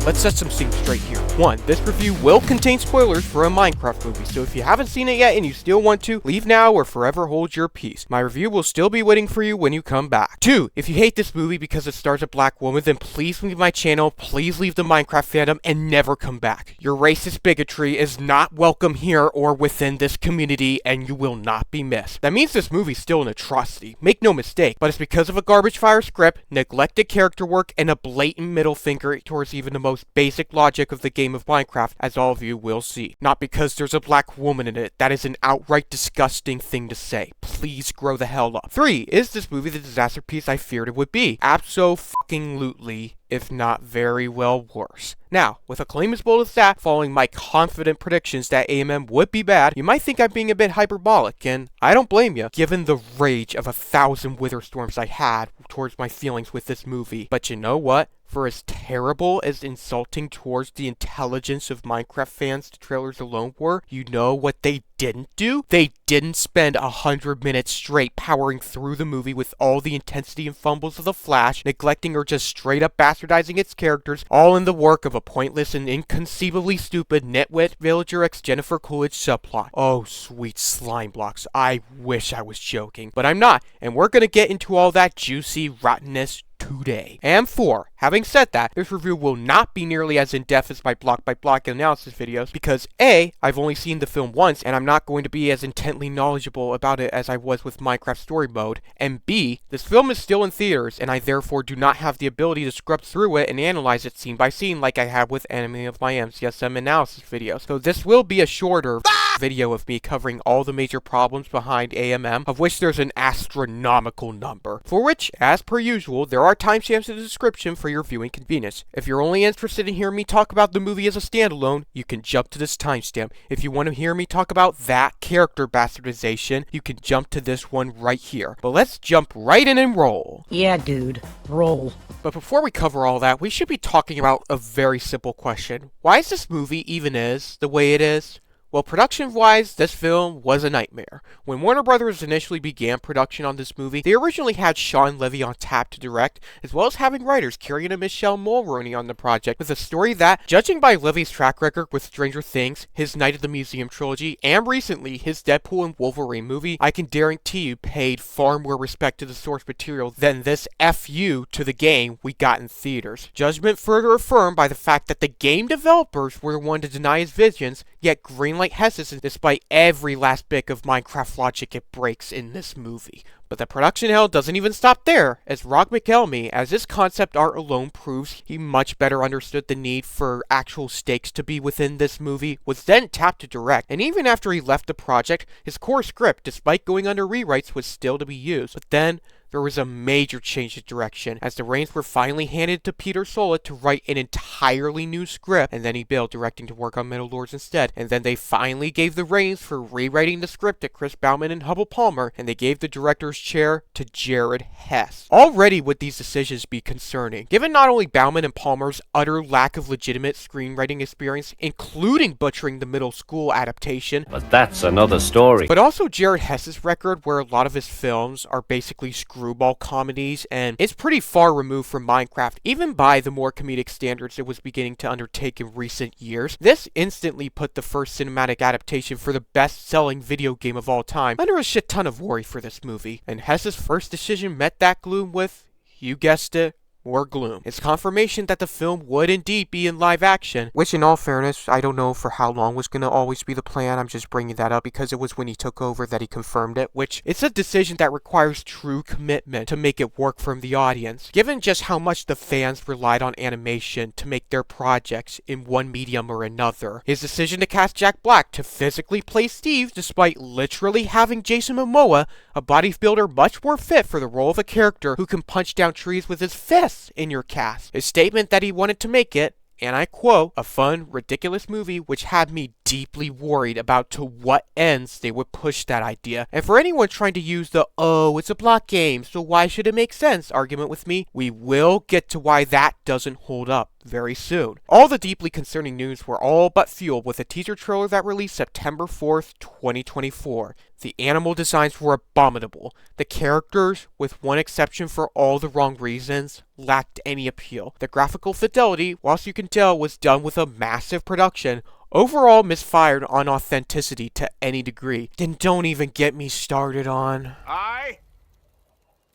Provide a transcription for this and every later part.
let's set some things straight here. 1. This review will contain spoilers for a Minecraft movie, so if you haven't seen it yet and you still want to, leave now or forever hold your peace. My review will still be waiting for you when you come back. 2. If you hate this movie because it stars a black woman, then please leave my channel, please leave the Minecraft fandom, and never come back. Your racist bigotry is not welcome here or within this community, and you will not be missed. That means this movie's still an atrocity, make no mistake, but it's because of a garbage fire script, neglected character work, and a blatant middle finger towards even the most basic logic of the game of Minecraft, as all of you will see. Not because there's a black woman in it. That is an outright disgusting thing to say. Please grow the hell up. 3. Is this movie the disaster piece I feared it would be? Abso-fucking-lutely, if not very well worse. Now, with a claim as bold as that, following my confident predictions that AMM would be bad, you might think I'm being a bit hyperbolic, and I don't blame you, given the rage of 1,000 wither storms I had towards my feelings with this movie. But you know what? For as terrible as insulting towards the intelligence of Minecraft fans the trailers alone were, you know what they didn't do? They didn't spend 100 minutes straight powering through the movie with all the intensity and fumbles of the Flash, neglecting or just straight up bastardizing its characters, all in the work of a pointless and inconceivably stupid nitwit villager ex Jennifer Coolidge subplot. Oh, sweet slime blocks. I wish I was joking, but I'm not, and we're gonna get into all that juicy rottenness today. And 4. Having said that, this review will not be nearly as in-depth as my block-by-block analysis videos because A. I've only seen the film once and I'm not going to be as intently knowledgeable about it as I was with Minecraft Story Mode, and B. This film is still in theaters and I therefore do not have the ability to scrub through it and analyze it scene by scene like I have with any of my MCSM analysis videos. So this will be a shorter video of me covering all the major problems behind AMM, of which there's an astronomical number, for which, as per usual, there are timestamps in the description for your viewing convenience. If you're only interested in hearing me talk about the movie as a standalone, you can jump to this timestamp. If you want to hear me talk about that character bastardization, you can jump to this one right here. But let's jump right in and roll. Yeah, dude. Roll. But before we cover all that, we should be talking about a very simple question. Why is this movie even is the way it is? Well, production-wise, this film was a nightmare. When Warner Brothers initially began production on this movie, they originally had Shawn Levy on tap to direct, as well as having writers Kieran and Michelle Mulroney on the project, with a story that, judging by Levy's track record with Stranger Things, his Night at the Museum trilogy, and recently his Deadpool and Wolverine movie, I can guarantee you paid far more respect to the source material than this FU to the game we got in theaters. Judgment further affirmed by the fact that the game developers were the one to deny his visions, yet greenlight hesitant despite every last bit of Minecraft logic it breaks in this movie. But the production hell doesn't even stop there, as Rob McElhenney, as this concept art alone proves he much better understood the need for actual stakes to be within this movie, was then tapped to direct, and even after he left the project, his core script, despite going under rewrites, was still to be used. But then, there was a major change of direction, as the reins were finally handed to Peter Sola to write an entirely new script, and then he bailed, directing to work on Middle Lords instead. And then they finally gave the reins for rewriting the script to Chris Bauman and Hubble Palmer, and they gave the director's chair to Jared Hess. Already would these decisions be concerning, given not only Bauman and Palmer's utter lack of legitimate screenwriting experience, including butchering the middle school adaptation, but that's another story, but also Jared Hess's record, where a lot of his films are basically screwball comedies, and it's pretty far removed from Minecraft, even by the more comedic standards it was beginning to undertake in recent years. This instantly put the first cinematic adaptation for the best-selling video game of all time under a shit ton of worry for this movie, and Hess's first decision met that gloom with, you guessed it, more gloom. It's confirmation that the film would indeed be in live action, which in all fairness, I don't know for how long was going to always be the plan. I'm just bringing that up because it was when he took over that he confirmed it, which it's a decision that requires true commitment to make it work from the audience, given just how much the fans relied on animation to make their projects in one medium or another. His decision to cast Jack Black to physically play Steve, despite literally having Jason Momoa, a bodybuilder much more fit for the role of a character who can punch down trees with his fists, in your cast. His statement that he wanted to make it, and I quote, a fun, ridiculous movie, which had me deeply worried about to what ends they would push that idea. And for anyone trying to use the, oh, it's a block game, so why should it make sense argument with me, we will get to why that doesn't hold up very soon. All the deeply concerning news were all but fueled with a teaser trailer that released September 4th, 2024. The animal designs were abominable. The characters, with one exception for all the wrong reasons, lacked any appeal. The graphical fidelity, whilst you can tell was done with a massive production, overall misfired on authenticity to any degree. Then don't even get me started on...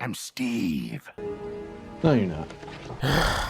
I'm Steve. No, you're not.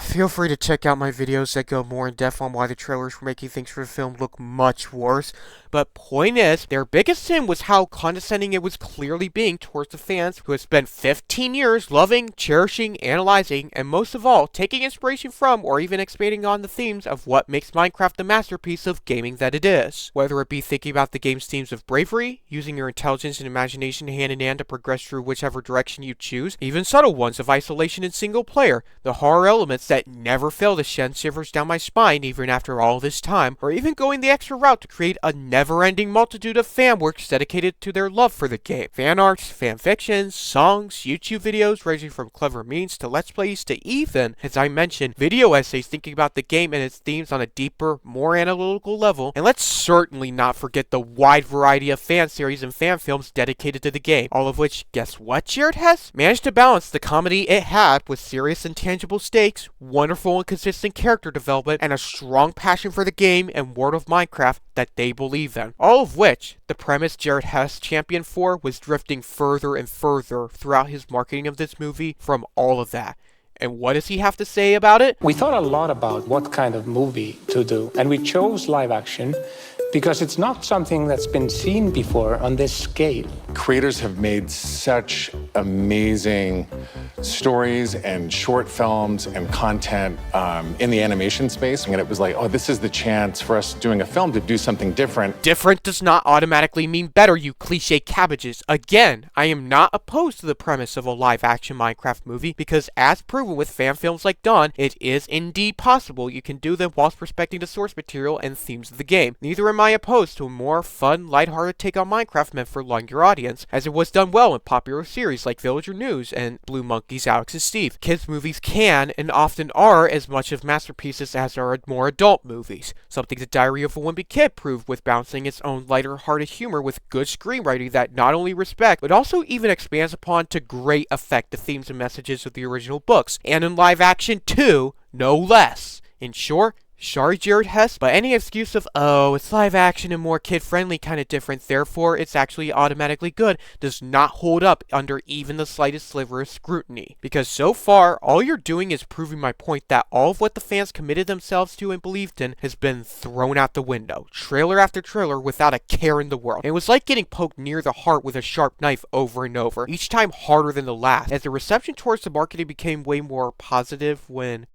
Feel free to check out my videos that go more in depth on why the trailers were making things for the film look much worse. But point is, their biggest sin was how condescending it was clearly being towards the fans who have spent 15 years loving, cherishing, analyzing, and most of all, taking inspiration from or even expanding on the themes of what makes Minecraft the masterpiece of gaming that it is. Whether it be thinking about the game's themes of bravery, using your intelligence and imagination hand in hand to progress through whichever direction you choose, even subtle ones of isolation and single player, the horror elements that never fail to send shivers down my spine even after all this time, or even going the extra route to create a never-ending multitude of fan works dedicated to their love for the game. Fan arts, fan fictions, songs, YouTube videos ranging from clever memes to let's plays to even, as I mentioned, video essays thinking about the game and its themes on a deeper, more analytical level, and let's certainly not forget the wide variety of fan series and fan films dedicated to the game, all of which, guess what, Garrett has? Managed to balance the comedy it had with serious and tangible stakes, wonderful and consistent character development, and a strong passion for the game and world of Minecraft that they believe in. All of which, the premise Garrett Hess championed for was drifting further and further throughout his marketing of this movie from all of that. And what does he have to say about it? We thought a lot about what kind of movie to do, and we chose live action because it's not something that's been seen before on this scale. Creators have made such amazing stories and short films and content in the animation space, and it was like, oh, this is the chance for us doing a film to do something different. Different does not automatically mean better, you cliche cabbages. Again, I am not opposed to the premise of a live-action Minecraft movie, because as proven with fan films like Dawn, it is indeed possible you can do them whilst respecting the source material and themes of the game. Neither am I opposed to a more fun, lighthearted take on Minecraft meant for a younger audience, as it was done well in popular series like Villager News and Blue Monkey's Alex and Steve. Kids movies can, and often are, as much of masterpieces as are more adult movies. Something the Diary of a Wimpy Kid proved with balancing its own lighter-hearted humor with good screenwriting that not only respects, but also even expands upon to great effect the themes and messages of the original books, and in live action too, no less. In short, sorry Garrett Hess, but any excuse of, oh, it's live action and more kid-friendly kind of different, therefore it's actually automatically good, does not hold up under even the slightest sliver of scrutiny. Because so far, all you're doing is proving my point that all of what the fans committed themselves to and believed in has been thrown out the window, trailer after trailer, without a care in the world. And it was like getting poked near the heart with a sharp knife over and over, each time harder than the last, as the reception towards the marketing became way more positive when...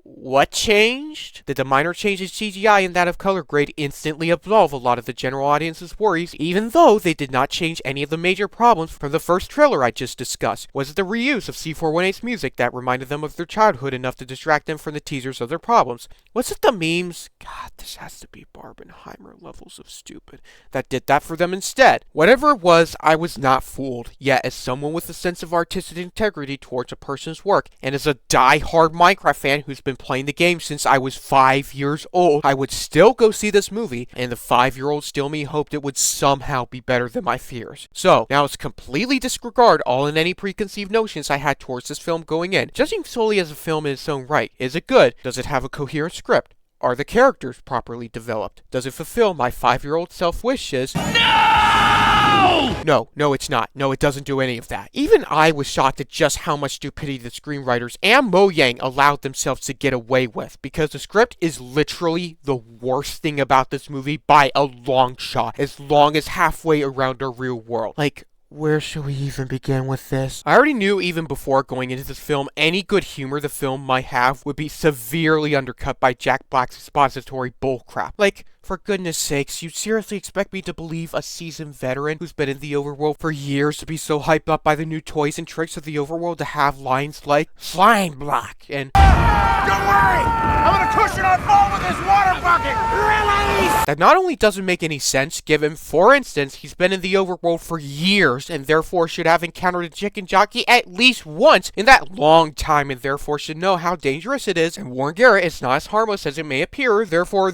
What changed? Did the minor change in CGI and that of color grade instantly absolve a lot of the general audience's worries, even though they did not change any of the major problems from the first trailer I just discussed? Was it the reuse of C418's music that reminded them of their childhood enough to distract them from the teasers of their problems? Was it the memes? God, this has to be Barbenheimer levels of stupid that did that for them instead. Whatever it was, I was not fooled. Yet, as someone with a sense of artistic integrity towards a person's work, and as a die-hard Minecraft fan who's been playing the game since I was 5 years old, I would still go see this movie, and the 5-year-old still me hoped it would somehow be better than my fears. So, now let's completely disregard all and any preconceived notions I had towards this film going in. Judging solely as a film in its own right, is it good? Does it have a coherent script? Are the characters properly developed? Does it fulfill my 5-year-old self-wishes? No, it's not. No, it doesn't do any of that. Even I was shocked at just how much stupidity the screenwriters and Mojang allowed themselves to get away with, because the script is literally the worst thing about this movie by a long shot, as long as halfway around our real world. Like, where should we even begin with this? I already knew even before going into this film, any good humor the film might have would be severely undercut by Jack Black's expository bullcrap. Like, For goodness sakes, you seriously expect me to believe a seasoned veteran who's been in the overworld for years to be so hyped up by the new toys and tricks of the overworld to have lines like slime block and Don't worry! I'm gonna cushion our fall with this water bucket! Release! that not only doesn't make any sense, given, for instance, he's been in the overworld for years and therefore should have encountered a chicken jockey at least once in that long time and therefore should know how dangerous it is and warn Garrett it's not as harmless as it may appear, therefore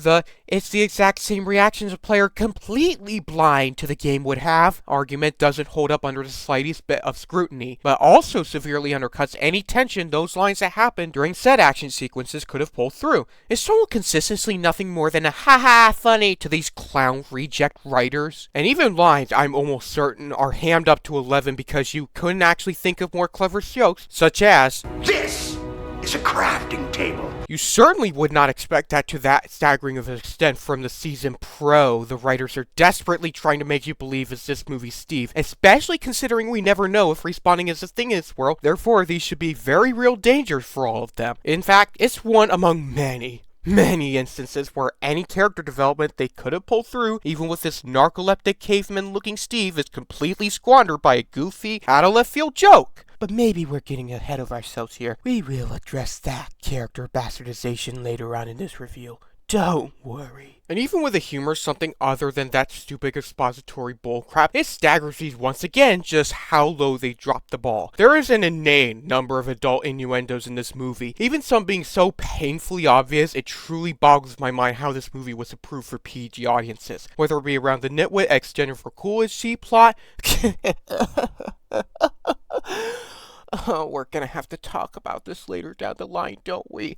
it's the exact same reactions a player completely blind to the game would have argument doesn't hold up under the slightest bit of scrutiny, but also severely undercuts any tension those lines that happen during said action sequences could have pulled through. It's total consistency nothing more than a haha funny to these clown reject writers. And even lines I'm almost certain are hammed up to 11 because you couldn't actually think of more clever jokes, such as, This is a crafting table. you certainly would not expect that to that staggering of an extent from the season pro the writers are desperately trying to make you believe is this movie Steve, especially considering we never know if respawning is a thing in this world, therefore these should be very real dangers for all of them. In fact, it's one among many instances where any character development they could have pulled through, even with this narcoleptic caveman looking Steve, is completely squandered by a goofy, out of left field joke. But maybe we're getting ahead of ourselves here. We will address that character bastardization later on in this review. Don't worry. And even with the humor, something other than that stupid expository bullcrap, it staggers me once again just how low they dropped the ball. There is an inane number of adult innuendos in this movie, even some being so painfully obvious, it truly boggles my mind how this movie was approved for PG audiences. Whether it be around the nitwit ex-Jennifer Coolidge plot, oh, we're gonna have to talk about this later down the line, don't we?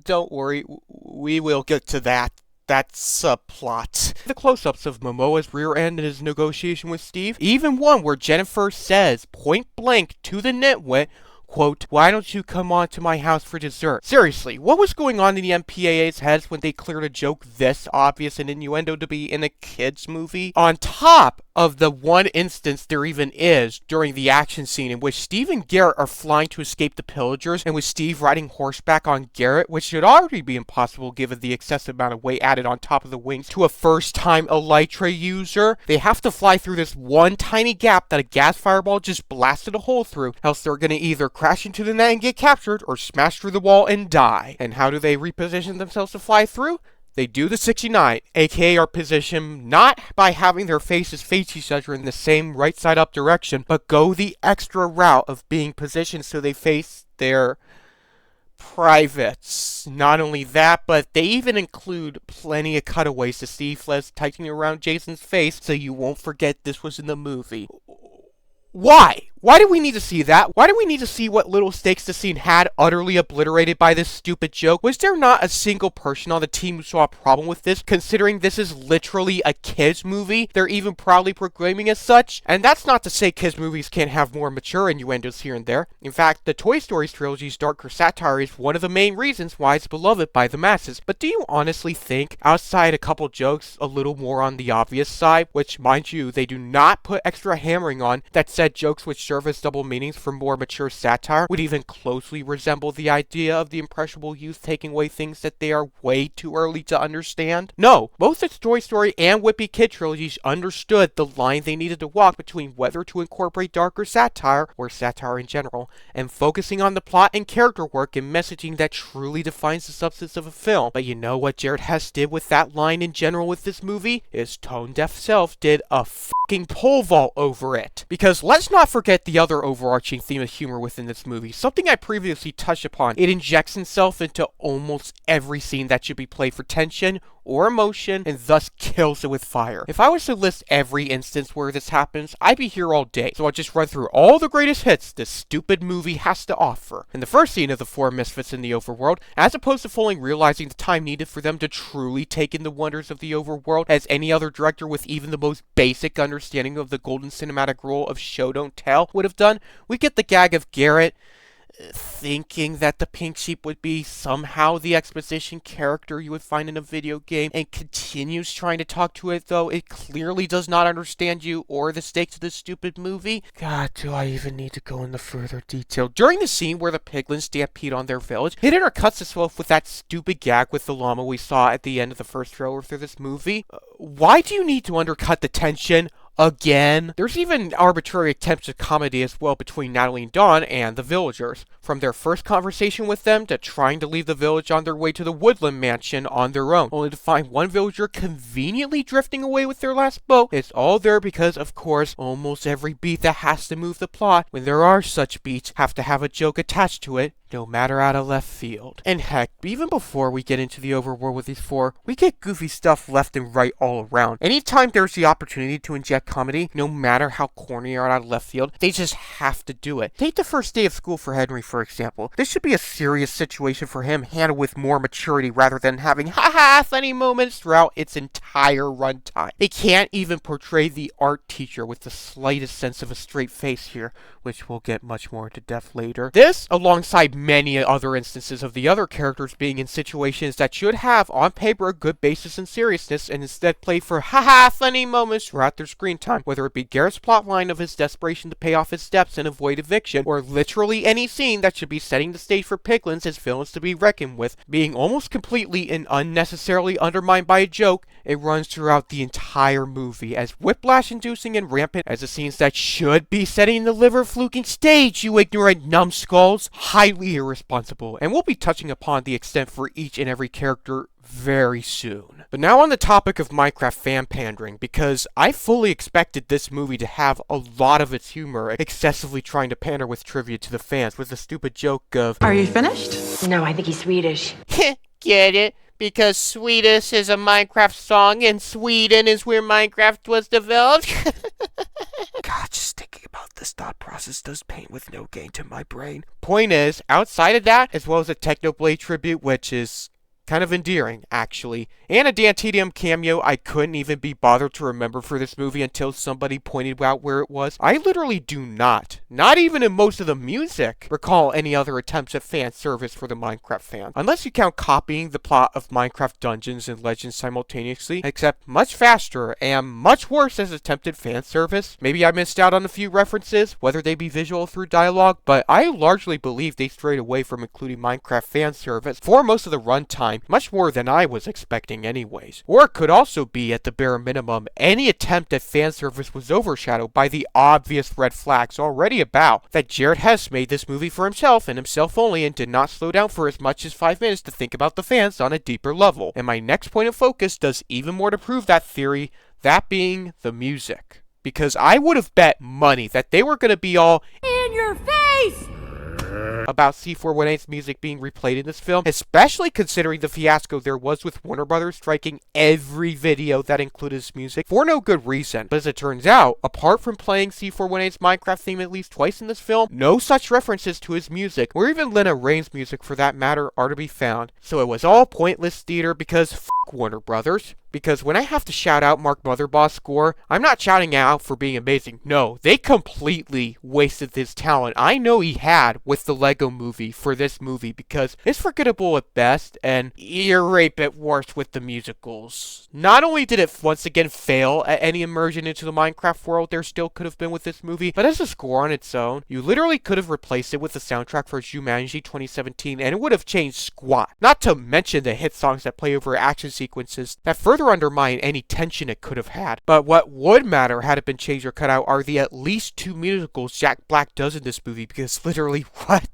Don't worry, we will get to that. That's subplot. The close-ups of Momoa's rear end in his negotiation with Steve, even one where Jennifer says point blank to the nitwit, quote, "Why don't you come on to my house for dessert?" Seriously, what was going on in the MPAA's heads when they cleared a joke this obvious an innuendo to be in a kid's movie? On top of the one instance there even is during the action scene in which Steve and Garrett are flying to escape the pillagers, and with Steve riding horseback on Garrett, which should already be impossible given the excessive amount of weight added on top of the wings to a first-time Elytra user, they have to fly through this one tiny gap that a gas fireball just blasted a hole through, else they're gonna either crash into the net and get captured, or smash through the wall and die. And how do they reposition themselves to fly through? They do the 69, aka are positioned not by having their faces face each other in the same right side up direction, but go the extra route of being positioned so they face their privates. Not only that, but they even include plenty of cutaways to Steve Fles tightening around Jason's face so you won't forget this was in the movie. Why? Why do we need to see that? Why do we need to see what little stakes the scene had utterly obliterated by this stupid joke? Was there not a single person on the team who saw a problem with this, considering this is literally a kids movie? They're even proudly proclaiming as such. And that's not to say kids movies can't have more mature innuendos here and there. In fact, the Toy Story trilogy's darker satire is one of the main reasons why it's beloved by the masses. But do you honestly think, outside a couple jokes a little more on the obvious side, which mind you, they do not put extra hammering on, that said jokes which serve as double meanings for more mature satire would even closely resemble the idea of the impressionable youth taking away things that they are way too early to understand? No, both the Toy Story and Whippy Kid trilogies understood the line they needed to walk between whether to incorporate darker satire, or satire in general, and focusing on the plot and character work and messaging that truly defines the substance of a film. But you know what Jared Hess did with that line in general with this movie? His tone-deaf self did a fucking pole vault over it. Because let's not forget the other overarching theme of humor within this movie, something I previously touched upon. It injects itself into almost every scene that should be played for tension or emotion, and thus kills it with fire. If I was to list every instance where this happens, I'd be here all day, so I'll just run through all the greatest hits this stupid movie has to offer. In the first scene of the four misfits in the overworld, as opposed to fully realizing the time needed for them to truly take in the wonders of the overworld, as any other director with even the most basic understanding of the golden cinematic rule of show don't tell would have done, we get the gag of Garrett thinking that the pink sheep would be somehow the exposition character you would find in a video game, and continues trying to talk to it, though it clearly does not understand you or the stakes of this stupid movie. God, do I even need to go into further detail? During the scene where the piglins stampede on their village, it intercuts itself with that stupid gag with the llama we saw at the end of the first trailer through this movie. Why do you need to undercut the tension again? There's even arbitrary attempts at comedy as well between Natalie and Dawn and the villagers. From their first conversation with them to trying to leave the village on their way to the woodland mansion on their own, only to find one villager conveniently drifting away with their last boat. It's all there because, of course, almost every beat that has to move the plot, when there are such beats, have to have a joke attached to it, no matter out of left field. And heck, even before we get into the overworld with these four, we get goofy stuff left and right all around. Anytime there's the opportunity to inject comedy, no matter how corny or out of left field, they just have to do it. Take the first day of school for Henry, for example. This should be a serious situation for him, handled with more maturity rather than having ha-ha funny moments throughout its entire runtime. They can't even portray the art teacher with the slightest sense of a straight face here, which we'll get much more into depth later. This, alongside many other instances of the other characters being in situations that should have, on paper, a good basis in seriousness, and instead play for haha funny moments throughout their screen time, whether it be Garrett's plotline of his desperation to pay off his debts and avoid eviction, or literally any scene that should be setting the stage for piglins as villains to be reckoned with, being almost completely and unnecessarily undermined by a joke. It runs throughout the entire movie, as whiplash-inducing and rampant as the scenes that should be setting the liver-fluking stage, you ignorant numbskulls. Highly irresponsible, and we'll be touching upon the extent for each and every character very soon. But now on the topic of Minecraft fan pandering, because I fully expected this movie to have a lot of its humor excessively trying to pander with trivia to the fans with the stupid joke of, Are you finished? No, I think he's Swedish. get it? Because Swedish is a Minecraft song and Sweden is where Minecraft was developed? God, just thinking about this thought process does pain with no gain to my brain. Point is, outside of that, as well as a Technoblade tribute, which is kind of endearing, actually, and a Dantedium cameo I couldn't even be bothered to remember for this movie until somebody pointed out where it was, I literally do not even in most of the music, recall any other attempts at fan service for the Minecraft fan. Unless you count copying the plot of Minecraft Dungeons and Legends simultaneously, except much faster and much worse as attempted fan service. Maybe I missed out on a few references, whether they be visual through dialogue, but I largely believe they strayed away from including Minecraft fan service for most of the runtime, much more than I was expecting anyways. Or it could also be, at the bare minimum, any attempt at fan service was overshadowed by the obvious red flags already about that Garrett has made this movie for himself and himself only, and did not slow down for as much as 5 minutes to think about the fans on a deeper level. And my next point of focus does even more to prove that theory, that being the music. Because I would have bet money that they were going to be all In your face! about C418's music being replayed in this film, especially considering the fiasco there was with Warner Brothers striking every video that included his music for no good reason. But as it turns out, apart from playing C418's Minecraft theme at least twice in this film, no such references to his music, or even Lena Raine's music for that matter, are to be found. So it was all pointless theater because f*** Warner Brothers. Because when I have to shout out Mark Motherbaugh's score, I'm not shouting out for being amazing. No, they completely wasted his talent I know he had with the Lego movie for this movie, because it's forgettable at best and ear rape at worst with the musicals. Not only did it once again fail at any immersion into the Minecraft world there still could have been with this movie, but as a score on its own, you literally could have replaced it with the soundtrack for Jumanji 2017 and it would have changed squat. Not to mention the hit songs that play over action sequences that further undermine any tension it could have had. But what would matter had it been changed or cut out are the at least 2 musicals Jack Black does in this movie, because literally, what?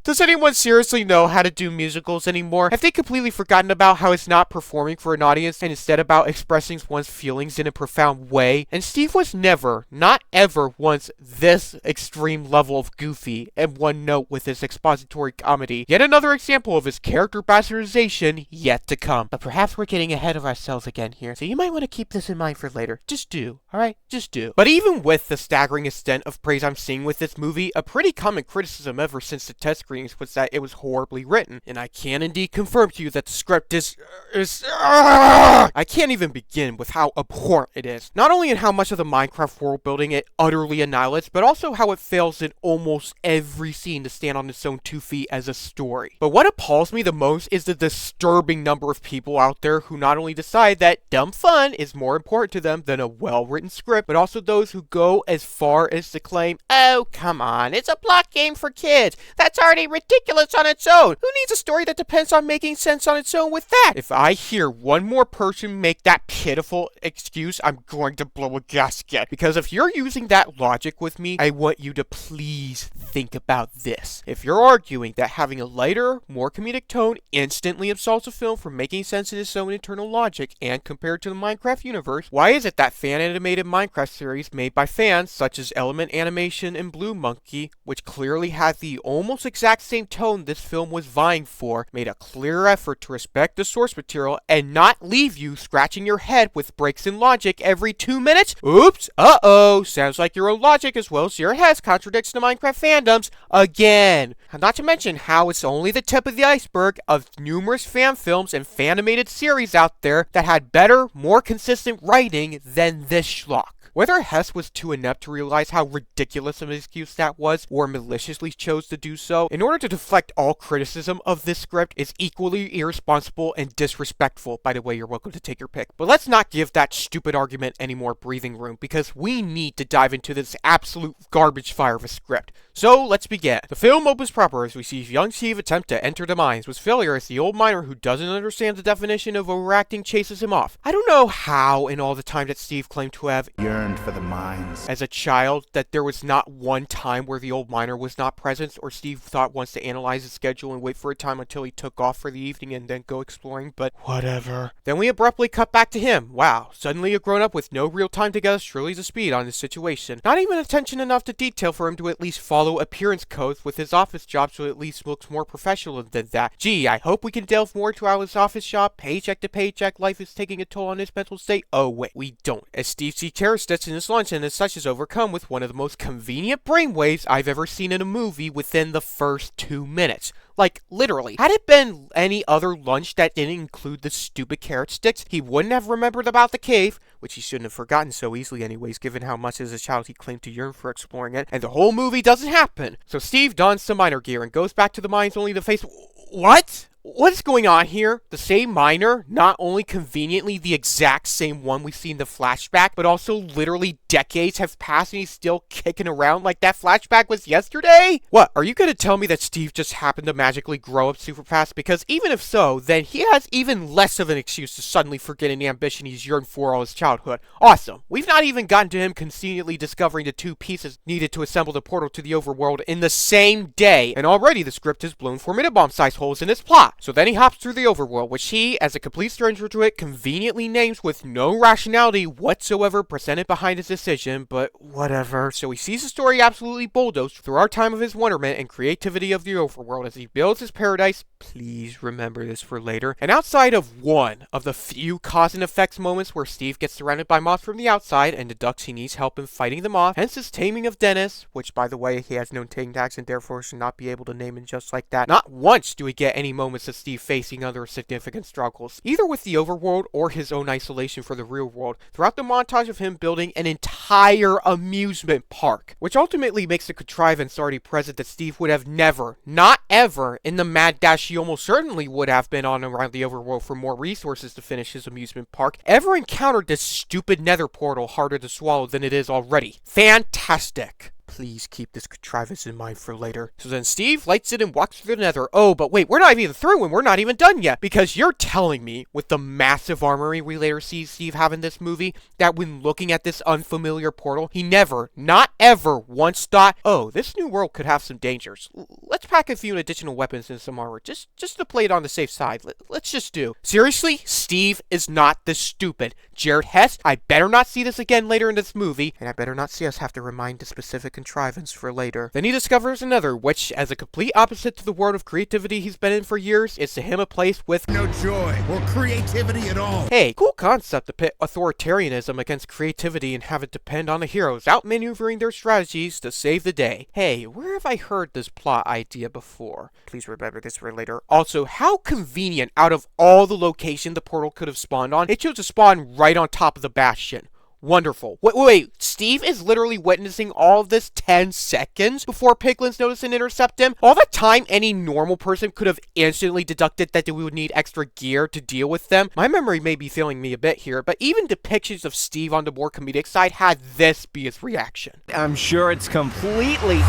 Does anyone seriously know how to do musicals anymore? Have they completely forgotten about how it's not performing for an audience and instead about expressing one's feelings in a profound way? And Steve was never, not ever once, this extreme level of goofy and one note with his expository comedy. Yet another example of his character bastardization yet to come. But perhaps we're getting ahead of ourselves again here, so you might want to keep this in mind for later. Just do, alright? Just do. But even with the staggering extent of praise I'm seeing with this movie, a pretty common criticism ever since the test screenings was that it was horribly written, and I can indeed confirm to you that the script is I can't even begin with how abhorrent it is. Not only in how much of the Minecraft world building it utterly annihilates, but also how it fails in almost every scene to stand on its own 2 feet as a story. But what appalls me the most is the disturbing number of people out there who not only decide that dumb fun is more important to them than a well-written script, but also those who go as far as to claim, oh, come on, it's a block game for kids. That's already ridiculous on its own. Who needs a story that depends on making sense on its own with that? If I hear one more person make that pitiful excuse, I'm going to blow a gasket. Because if you're using that logic with me, I want you to please think about this. If you're arguing that having a lighter, more comedic tone instantly absolves a film from making sense of its own internal logic and compared to the Minecraft universe, why is it that fan-animated Minecraft series made by fans such as Element Animation and Blue Monkey, which clearly had the almost exact same tone this film was vying for, made a clear effort to respect the source material and not leave you scratching your head with breaks in logic every 2 minutes? Oops, uh-oh, sounds like your own logic as well as your head contradicts the Minecraft fandoms again. Not to mention how it's only the tip of the iceberg of numerous fan films and fan-animated series out there that had better, more consistent writing than this schlock. Whether Hess was too inept to realize how ridiculous of an excuse that was, or maliciously chose to do so, in order to deflect all criticism of this script is equally irresponsible and disrespectful. By the way, you're welcome to take your pick. But let's not give that stupid argument any more breathing room, because we need to dive into this absolute garbage fire of a script. So, let's begin. The film opens proper as we see young Steve attempt to enter the mines, with failure as the old miner who doesn't understand the definition of overacting chases him off. I don't know how in all the time that Steve claimed to have Yearned for the mines. as a child that there was not one time where the old miner was not present, or Steve thought once to analyze his schedule and wait for a time until he took off for the evening and then go exploring, but whatever. Then we abruptly cut back to him. Wow, suddenly a grown-up with no real time to get us truly to speed on his situation. Not even attention enough to detail for him to at least follow appearance codes with his office job, so it at least looks more professional than that. Gee, I hope we can delve more into how his office job, paycheck to paycheck life is taking a toll on his mental state. Oh wait, we don't. As Steve C. terrorist in his lunch and as such is overcome with one of the most convenient brainwaves I've ever seen in a movie within the first 2 minutes. Like, literally. Had it been any other lunch that didn't include the stupid carrot sticks, he wouldn't have remembered about the cave, which he shouldn't have forgotten so easily anyways, given how much as a child he claimed to yearn for exploring it, and the whole movie doesn't happen. So Steve dons some miner gear and goes back to the mines only to face— What? What is going on here? The same miner, not only conveniently the exact same one we see in the flashback, but also literally decades have passed and he's still kicking around like that flashback was yesterday? What, are you gonna tell me that Steve just happened to magically grow up super fast? Because even if so, then he has even less of an excuse to suddenly forget an ambition he's yearned for all his childhood. Awesome. We've not even gotten to him conveniently discovering the 2 pieces needed to assemble the portal to the overworld in the same day, and already the script has blown formidable-sized holes in its plot. So then he hops through the overworld, which he, as a complete stranger to it, conveniently names with no rationality whatsoever presented behind his decision, but whatever. So he sees the story absolutely bulldozed through our time of his wonderment and creativity of the overworld as he builds his paradise. Please remember this for later. And outside of one of the few cause and effects moments where Steve gets surrounded by moths from the outside and deducts he needs help in fighting them off, hence his taming of Dennis, which by the way, he has no tame tags and therefore should not be able to name him just like that. Not once do we get any moments of Steve facing other significant struggles, either with the overworld or his own isolation for the real world, throughout the montage of him building an entire amusement park, which ultimately makes the contrivance already present that Steve would have never, not ever, in the mad dash he almost certainly would have been on around the overworld for more resources to finish his amusement park, ever encountered this stupid nether portal harder to swallow than it is already. Fantastic. Please keep this contrivance in mind for later. So then Steve lights it and walks through the nether. Oh, but wait, we're not even through and we're not even done yet. Because you're telling me, with the massive armory we later see Steve have in this movie, that when looking at this unfamiliar portal, he never, not ever, once thought, oh, this new world could have some dangers. Let's pack a few additional weapons and some armor, just to play it on the safe side. Let's just do. Seriously? Steve is not this stupid. Jared Hess, I better not see this again later in this movie, and I better not see us have to remind the specific contrivance for later. Then he discovers another, which, as a complete opposite to the world of creativity he's been in for years, is to him a place with No joy or creativity at all. Hey, cool concept to pit authoritarianism against creativity and have it depend on the heroes outmaneuvering their strategies to save the day. Hey, where have I heard this plot idea before? Please remember this for later. Also, how convenient out of all the location the portal could have spawned on, it chose to spawn right on top of the bastion. Wonderful. Wait, Steve is literally witnessing all of this 10 seconds before piglins notice and intercept him? All the time any normal person could have instantly deducted that we would need extra gear to deal with them. My memory may be failing me a bit here, but even depictions of Steve on the more comedic side had this be his reaction. I'm sure it's completely...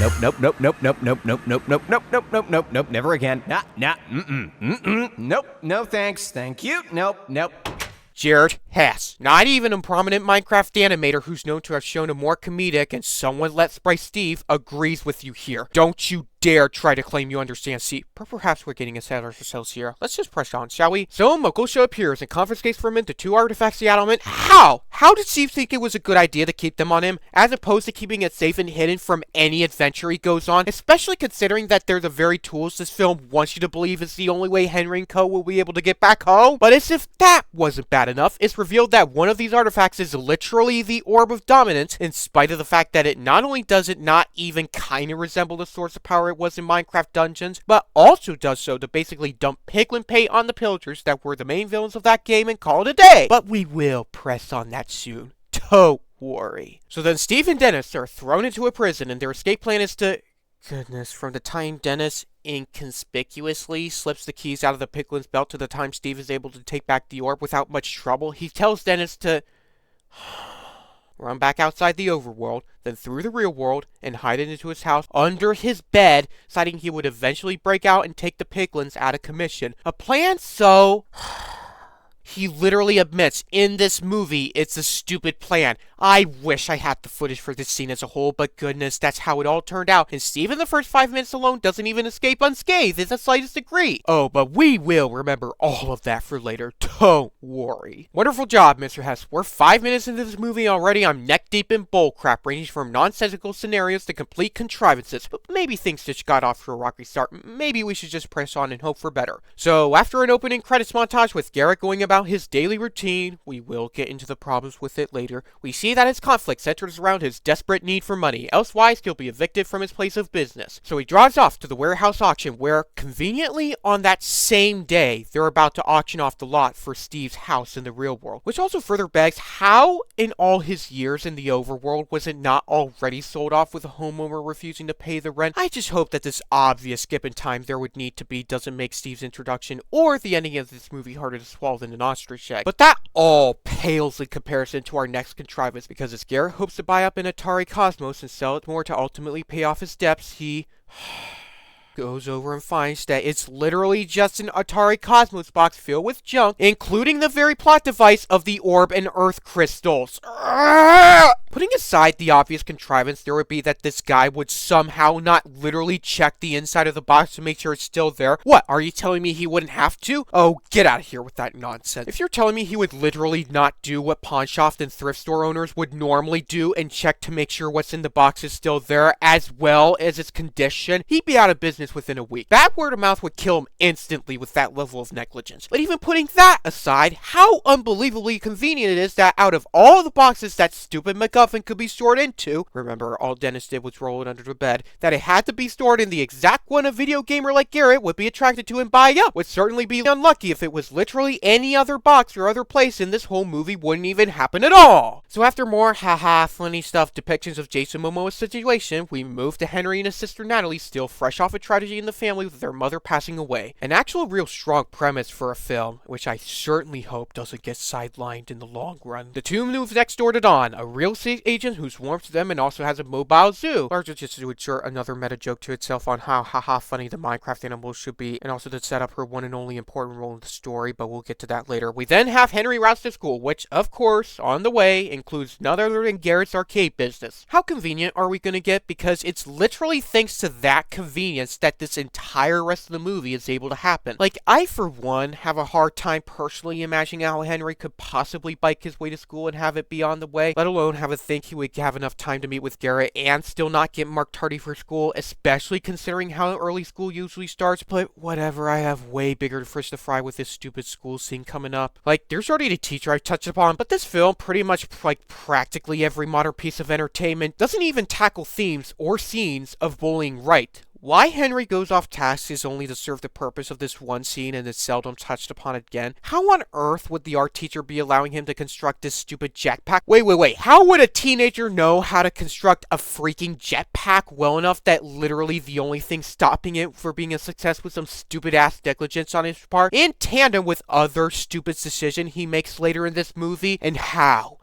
Nope, never again. Nope, no thanks, thank you, nope. Jared Hess, not even a prominent Minecraft animator who's known to have shown a more comedic and somewhat less bright Steve, agrees with you here. Don't you dare try to claim you understand Steve. But perhaps we're getting ahead of ourselves here. Let's just press on, shall we? So Malgosha appears and confiscates from him the 2 artifacts he had on him. How? How did Steve think it was a good idea to keep them on him, as opposed to keeping it safe and hidden from any adventure he goes on, especially considering that they're the very tools this film wants you to believe is the only way Henry and Co. will be able to get back home? But as if that wasn't bad enough, it's revealed that one of these artifacts is literally the Orb of Dominance, in spite of the fact that it not only does it not even kinda resemble the source of power it was in Minecraft Dungeons, but also does so to basically dump piglin paint on the pillagers that were the main villains of that game and call it a day. But we will press on that soon. Don't worry. So then Steve and Dennis are thrown into a prison, and their escape plan is to... Goodness, from the time Dennis inconspicuously slips the keys out of the piglin's belt to the time Steve is able to take back the orb without much trouble, he tells Dennis to... run back outside the overworld, then through the real world, and hide it into his house under his bed, citing he would eventually break out and take the piglins out of commission. A plan so... He literally admits in this movie it's a stupid plan. I wish I had the footage for this scene as a whole, but goodness, that's how it all turned out. And Steve in the first 5 minutes alone doesn't even escape unscathed in the slightest degree. Oh, but we will remember all of that for later. Don't worry. Wonderful job, Mr. Hess. We're 5 minutes into this movie already. I'm neck deep in bullcrap, ranging from nonsensical scenarios to complete contrivances. But maybe things just got off to a rocky start. Maybe we should just press on and hope for better. So after an opening credits montage with Garrett going about his daily routine, we will get into the problems with it later. We see that his conflict centers around his desperate need for money, elsewise he'll be evicted from his place of business. So he drives off to the warehouse auction where, conveniently on that same day, they're about to auction off the lot for Steve's house in the real world. Which also further begs, how in all his years in the overworld was it not already sold off with a homeowner refusing to pay the rent? I just hope that this obvious skip in time there would need to be doesn't make Steve's introduction or the ending of this movie harder to swallow than an ostrich egg. But that all pales in comparison to our next contrivance, because as Garrett hopes to buy up an Atari Cosmos and sell it more to ultimately pay off his debts, he goes over and finds that it's literally just an Atari Cosmos box filled with junk, including the very plot device of the orb and earth crystals. Putting aside the obvious contrivance there would be that this guy would somehow not literally check the inside of the box to make sure it's still there. What, are you telling me he wouldn't have to? Oh, get out of here with that nonsense. If you're telling me he would literally not do what pawn shop and thrift store owners would normally do and check to make sure what's in the box is still there as well as its condition, he'd be out of business within a week. That word of mouth would kill him instantly with that level of negligence. But even putting that aside, how unbelievably convenient it is that out of all the boxes that stupid MacGuffin could be stored into, remember all Dennis did was roll it under the bed, that it had to be stored in the exact one a video gamer like Garrett would be attracted to and buy up. Would certainly be unlucky if it was literally any other box or other place in this whole movie wouldn't even happen at all. So after more haha funny stuff depictions of Jason Momoa's situation, we move to Henry and his sister Natalie still fresh off a tragedy in the family with their mother passing away. An actual real strong premise for a film, which I certainly hope doesn't get sidelined in the long run. The two move next door to Dawn, a real estate agent who's warm to them and also has a mobile zoo. Largely just to insert another meta joke to itself on how haha funny the Minecraft animals should be, and also to set up her one and only important role in the story, but we'll get to that later. We then have Henry routes to school, which, of course, on the way, includes none other than Garrett's arcade business. How convenient are we gonna get? Because it's literally thanks to that convenience that this entire rest of the movie is able to happen. Like, I, for one, have a hard time personally imagining how Henry could possibly bike his way to school and have it be on the way, let alone have to think he would have enough time to meet with Garrett and still not get marked tardy for school, especially considering how early school usually starts, but whatever, I have way bigger fish to fry with this stupid school scene coming up. Like, there's already the teacher I touched upon, but this film, pretty much like practically every modern piece of entertainment, doesn't even tackle themes or scenes of bullying right. Why Henry goes off task is only to serve the purpose of this one scene and is seldom touched upon again. How on earth would the art teacher be allowing him to construct this stupid jetpack? Wait. How would a teenager know how to construct a freaking jetpack well enough that literally the only thing stopping it for being a success was some stupid ass negligence on his part, in tandem with other stupid decisions he makes later in this movie? And how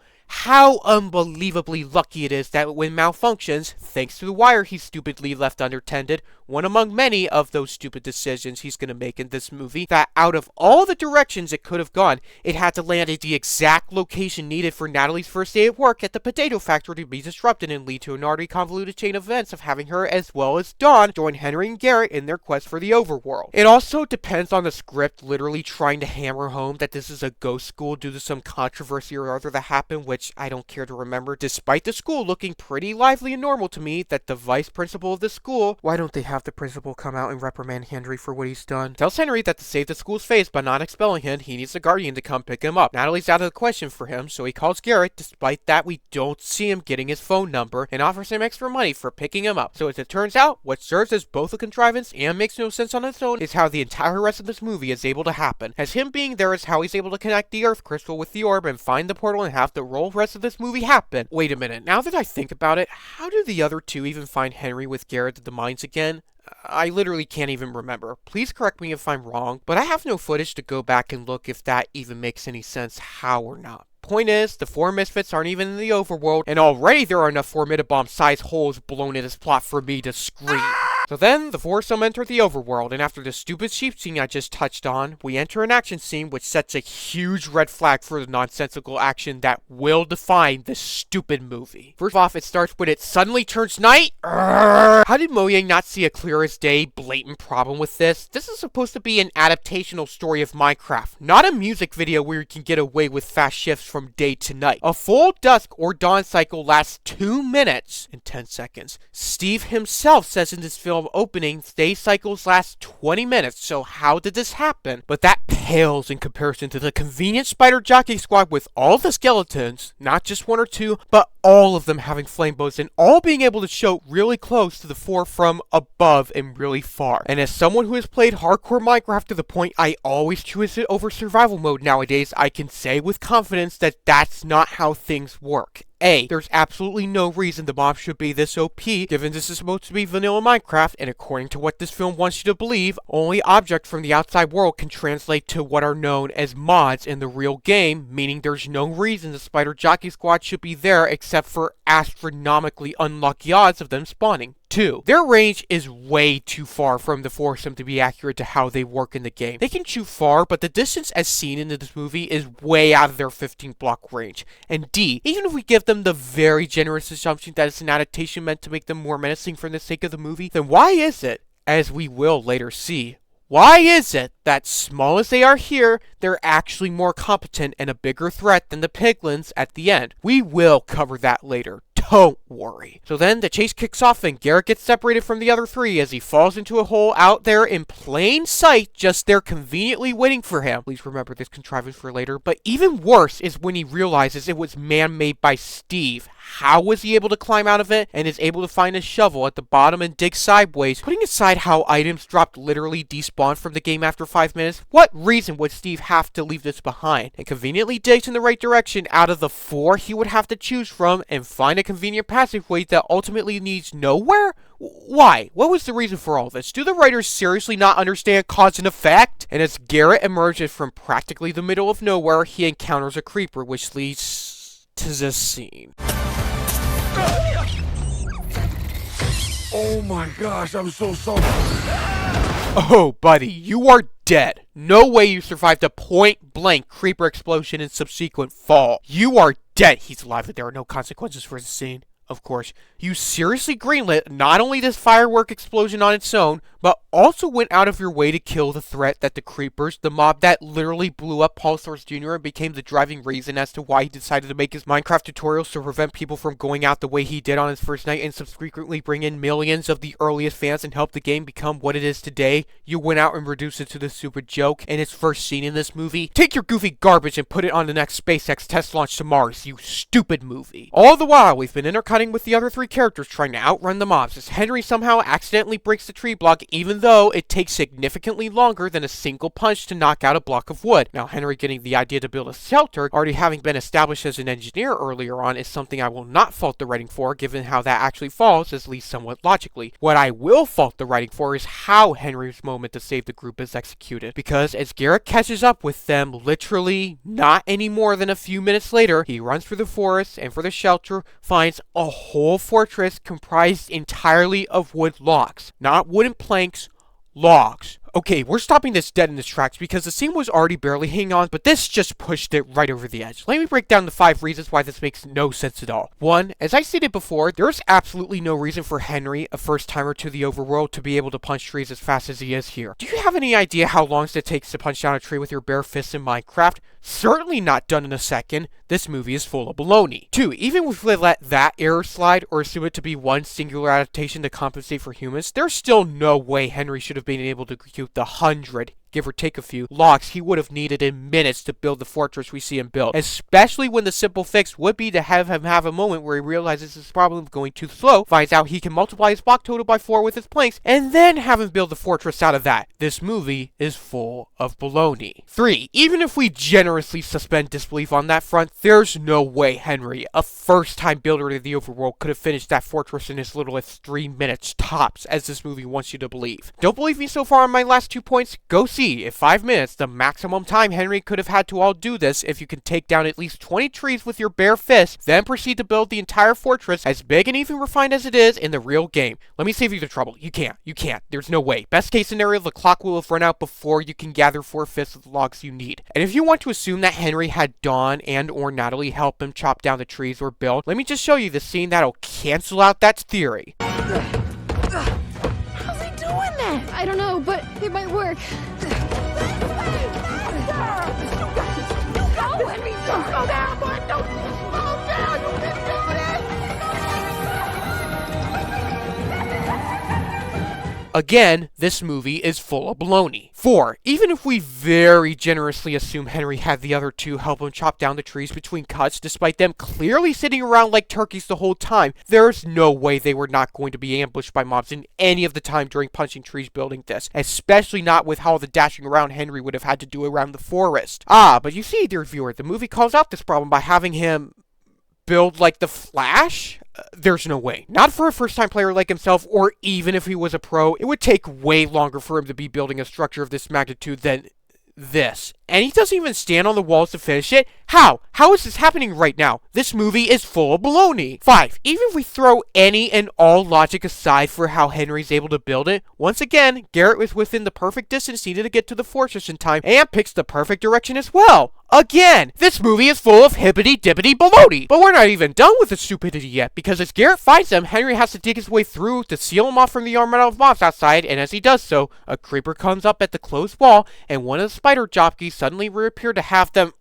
unbelievably lucky it is that when malfunctions, thanks to the wire he stupidly left unattended, one among many of those stupid decisions he's going to make in this movie, that out of all the directions it could have gone, it had to land at the exact location needed for Natalie's first day at work at the potato factory to be disrupted and lead to an already convoluted chain of events of having her, as well as Dawn, join Henry and Garrett in their quest for the overworld. It also depends on the script literally trying to hammer home that this is a ghost school due to some controversy or other that happened, which I don't care to remember, despite the school looking pretty lively and normal to me, that the vice principal of the school, why don't they have the principal come out and reprimand Henry for what he's done, tells Henry that to save the school's face by not expelling him, he needs a guardian to come pick him up. Natalie's out of the question for him, so he calls Garrett. Despite that, we don't see him getting his phone number and offers him extra money for picking him up. So as it turns out, what serves as both a contrivance and makes no sense on its own is how the entire rest of this movie is able to happen, as him being there is how he's able to connect the Earth crystal with the orb and find the portal and have the rest of this movie happen. Wait a minute, now that I think about it, how do the other two even find Henry with Garrett at the mines again? I literally can't even remember. Please correct me if I'm wrong, but I have no footage to go back and look if that even makes any sense, how or not. Point is, the four misfits aren't even in the overworld, and already there are enough formidable-sized holes blown in this plot for me to scream. So then, the foursome enter the overworld, and after the stupid sheep scene I just touched on, we enter an action scene which sets a huge red flag for the nonsensical action that will define this stupid movie. First off, it starts when it suddenly turns night. How did Moyang not see a clear as day blatant problem with this? This is supposed to be an adaptational story of Minecraft, not a music video where you can get away with fast shifts from day to night. A full dusk or dawn cycle lasts 2 minutes and 10 seconds. Steve himself says in this film opening, day cycles last 20 minutes, so how did this happen? But that pales in comparison to the convenient spider jockey squad with all the skeletons, not just one or two, but all of them having flame bows and all being able to show really close to the four from above and really far. And as someone who has played hardcore Minecraft to the point I always choose it over survival mode nowadays, I can say with confidence that that's not how things work. A, there's absolutely no reason the mob should be this OP, given this is supposed to be vanilla Minecraft, and according to what this film wants you to believe, only objects from the outside world can translate to what are known as mods in the real game, meaning there's no reason the Spider Jockey Squad should be there except for astronomically unlucky odds of them spawning. 2. Their range is way too far from the foursome to be accurate to how they work in the game. They can shoot far, but the distance as seen in this movie is way out of their 15-block range. And D, even if we give them the very generous assumption that it's an adaptation meant to make them more menacing for the sake of the movie, then why is it, as we will later see, why is it that, small as they are here, they're actually more competent and a bigger threat than the piglins at the end? We will cover that later. Don't worry. So then the chase kicks off and Garrett gets separated from the other three as he falls into a hole out there in plain sight, just there conveniently waiting for him. Please remember this contrivance for later. But even worse is when he realizes it was man-made by Steve. How was he able to climb out of it and is able to find a shovel at the bottom and dig sideways? Putting aside how items dropped literally despawn from the game after 5 minutes, what reason would Steve have to leave this behind? And conveniently digs in the right direction out of the 4 he would have to choose from and find a convenient passageway that ultimately leads nowhere? Why? What was the reason for all this? Do the writers seriously not understand cause and effect? And as Garrett emerges from practically the middle of nowhere, he encounters a creeper, which leads to this scene. Oh my gosh, I'm so sorry. Oh, buddy, you are dead. No way you survived a point-blank creeper explosion and subsequent fall. You are dead. He's alive, but there are no consequences for this scene. Of course, you seriously greenlit not only this firework explosion on its own, but also went out of your way to kill the threat that the Creepers, the mob that literally blew up Paul Source Jr. and became the driving reason as to why he decided to make his Minecraft tutorials to prevent people from going out the way he did on his first night and subsequently bring in millions of the earliest fans and help the game become what it is today. You went out and reduced it to the stupid joke in its first scene in this movie. Take your goofy garbage and put it on the next SpaceX test launch to Mars, you stupid movie. All the while, we've been intercutting with the other three characters trying to outrun the mobs as Henry somehow accidentally breaks the tree block, even though it takes significantly longer than a single punch to knock out a block of wood. Now, Henry getting the idea to build a shelter, already having been established as an engineer earlier on, is something I will not fault the writing for, given how that actually falls, at least somewhat logically. What I will fault the writing for is how Henry's moment to save the group is executed, because as Garrett catches up with them, literally not any more than a few minutes later, he runs through the forest and for the shelter finds a whole fortress comprised entirely of wood logs. Not wooden planks, logs. Okay, we're stopping this dead in its tracks because the scene was already barely hanging on, but this just pushed it right over the edge. Let me break down the 5 reasons why this makes no sense at all. 1, as I stated before, there's absolutely no reason for Henry, a first-timer to the overworld, to be able to punch trees as fast as he is here. Do you have any idea how long it takes to punch down a tree with your bare fists in Minecraft? Certainly not done in a second. This movie is full of baloney. 2, even if we let that error slide or assume it to be one singular adaptation to compensate for humans, there's still no way Henry should have been able to compute the 100, give or take a few, logs he would have needed in minutes to build the fortress we see him build. Especially when the simple fix would be to have him have a moment where he realizes his problem of going too slow, finds out he can multiply his block total by 4 with his planks, and then have him build the fortress out of that. This movie is full of baloney. 3, even if we generously suspend disbelief on that front, there's no way Henry, a first-time builder of the overworld, could have finished that fortress in as little as 3 minutes tops, as this movie wants you to believe. Don't believe me so far on my last 2 points? Go see if 5 minutes, the maximum time Henry could have had to all do this, if you can take down at least 20 trees with your bare fist, then proceed to build the entire fortress, as big and even refined as it is, in the real game. Let me save you the trouble. You can't. There's no way. Best case scenario, the clock will have run out before you can gather 4/5 of the logs you need. And if you want to assume that Henry had Dawn and or Natalie help him chop down the trees or build, let me just show you the scene that'll cancel out that theory. How's he doing that? I don't know, but it might work. Go, Henry, don't slow down, bud. Don't slow down. You can do this. Again, this movie is full of baloney. 4, even if we very generously assume Henry had the other two help him chop down the trees between cuts, despite them clearly sitting around like turkeys the whole time, there's no way they were not going to be ambushed by mobs in any of the time during punching trees building this, especially not with all the dashing around Henry would have had to do around the forest. But you see, dear viewer, the movie calls out this problem by having him build like the Flash? There's no way. Not for a first-time player like himself, or even if he was a pro, it would take way longer for him to be building a structure of this magnitude than this. And he doesn't even stand on the walls to finish it? How? How is this happening right now? This movie is full of baloney. 5, even if we throw any and all logic aside for how Henry's able to build it, once again, Garrett was within the perfect distance needed to get to the fortress in time, and picks the perfect direction as well. Again, this movie is full of hippity-dippity baloney. But we're not even done with the stupidity yet, because as Garrett finds them, Henry has to dig his way through to seal him off from the armada of mobs outside, and as he does so, a creeper comes up at the closed wall, and one of the spider jockeys suddenly reappear to have them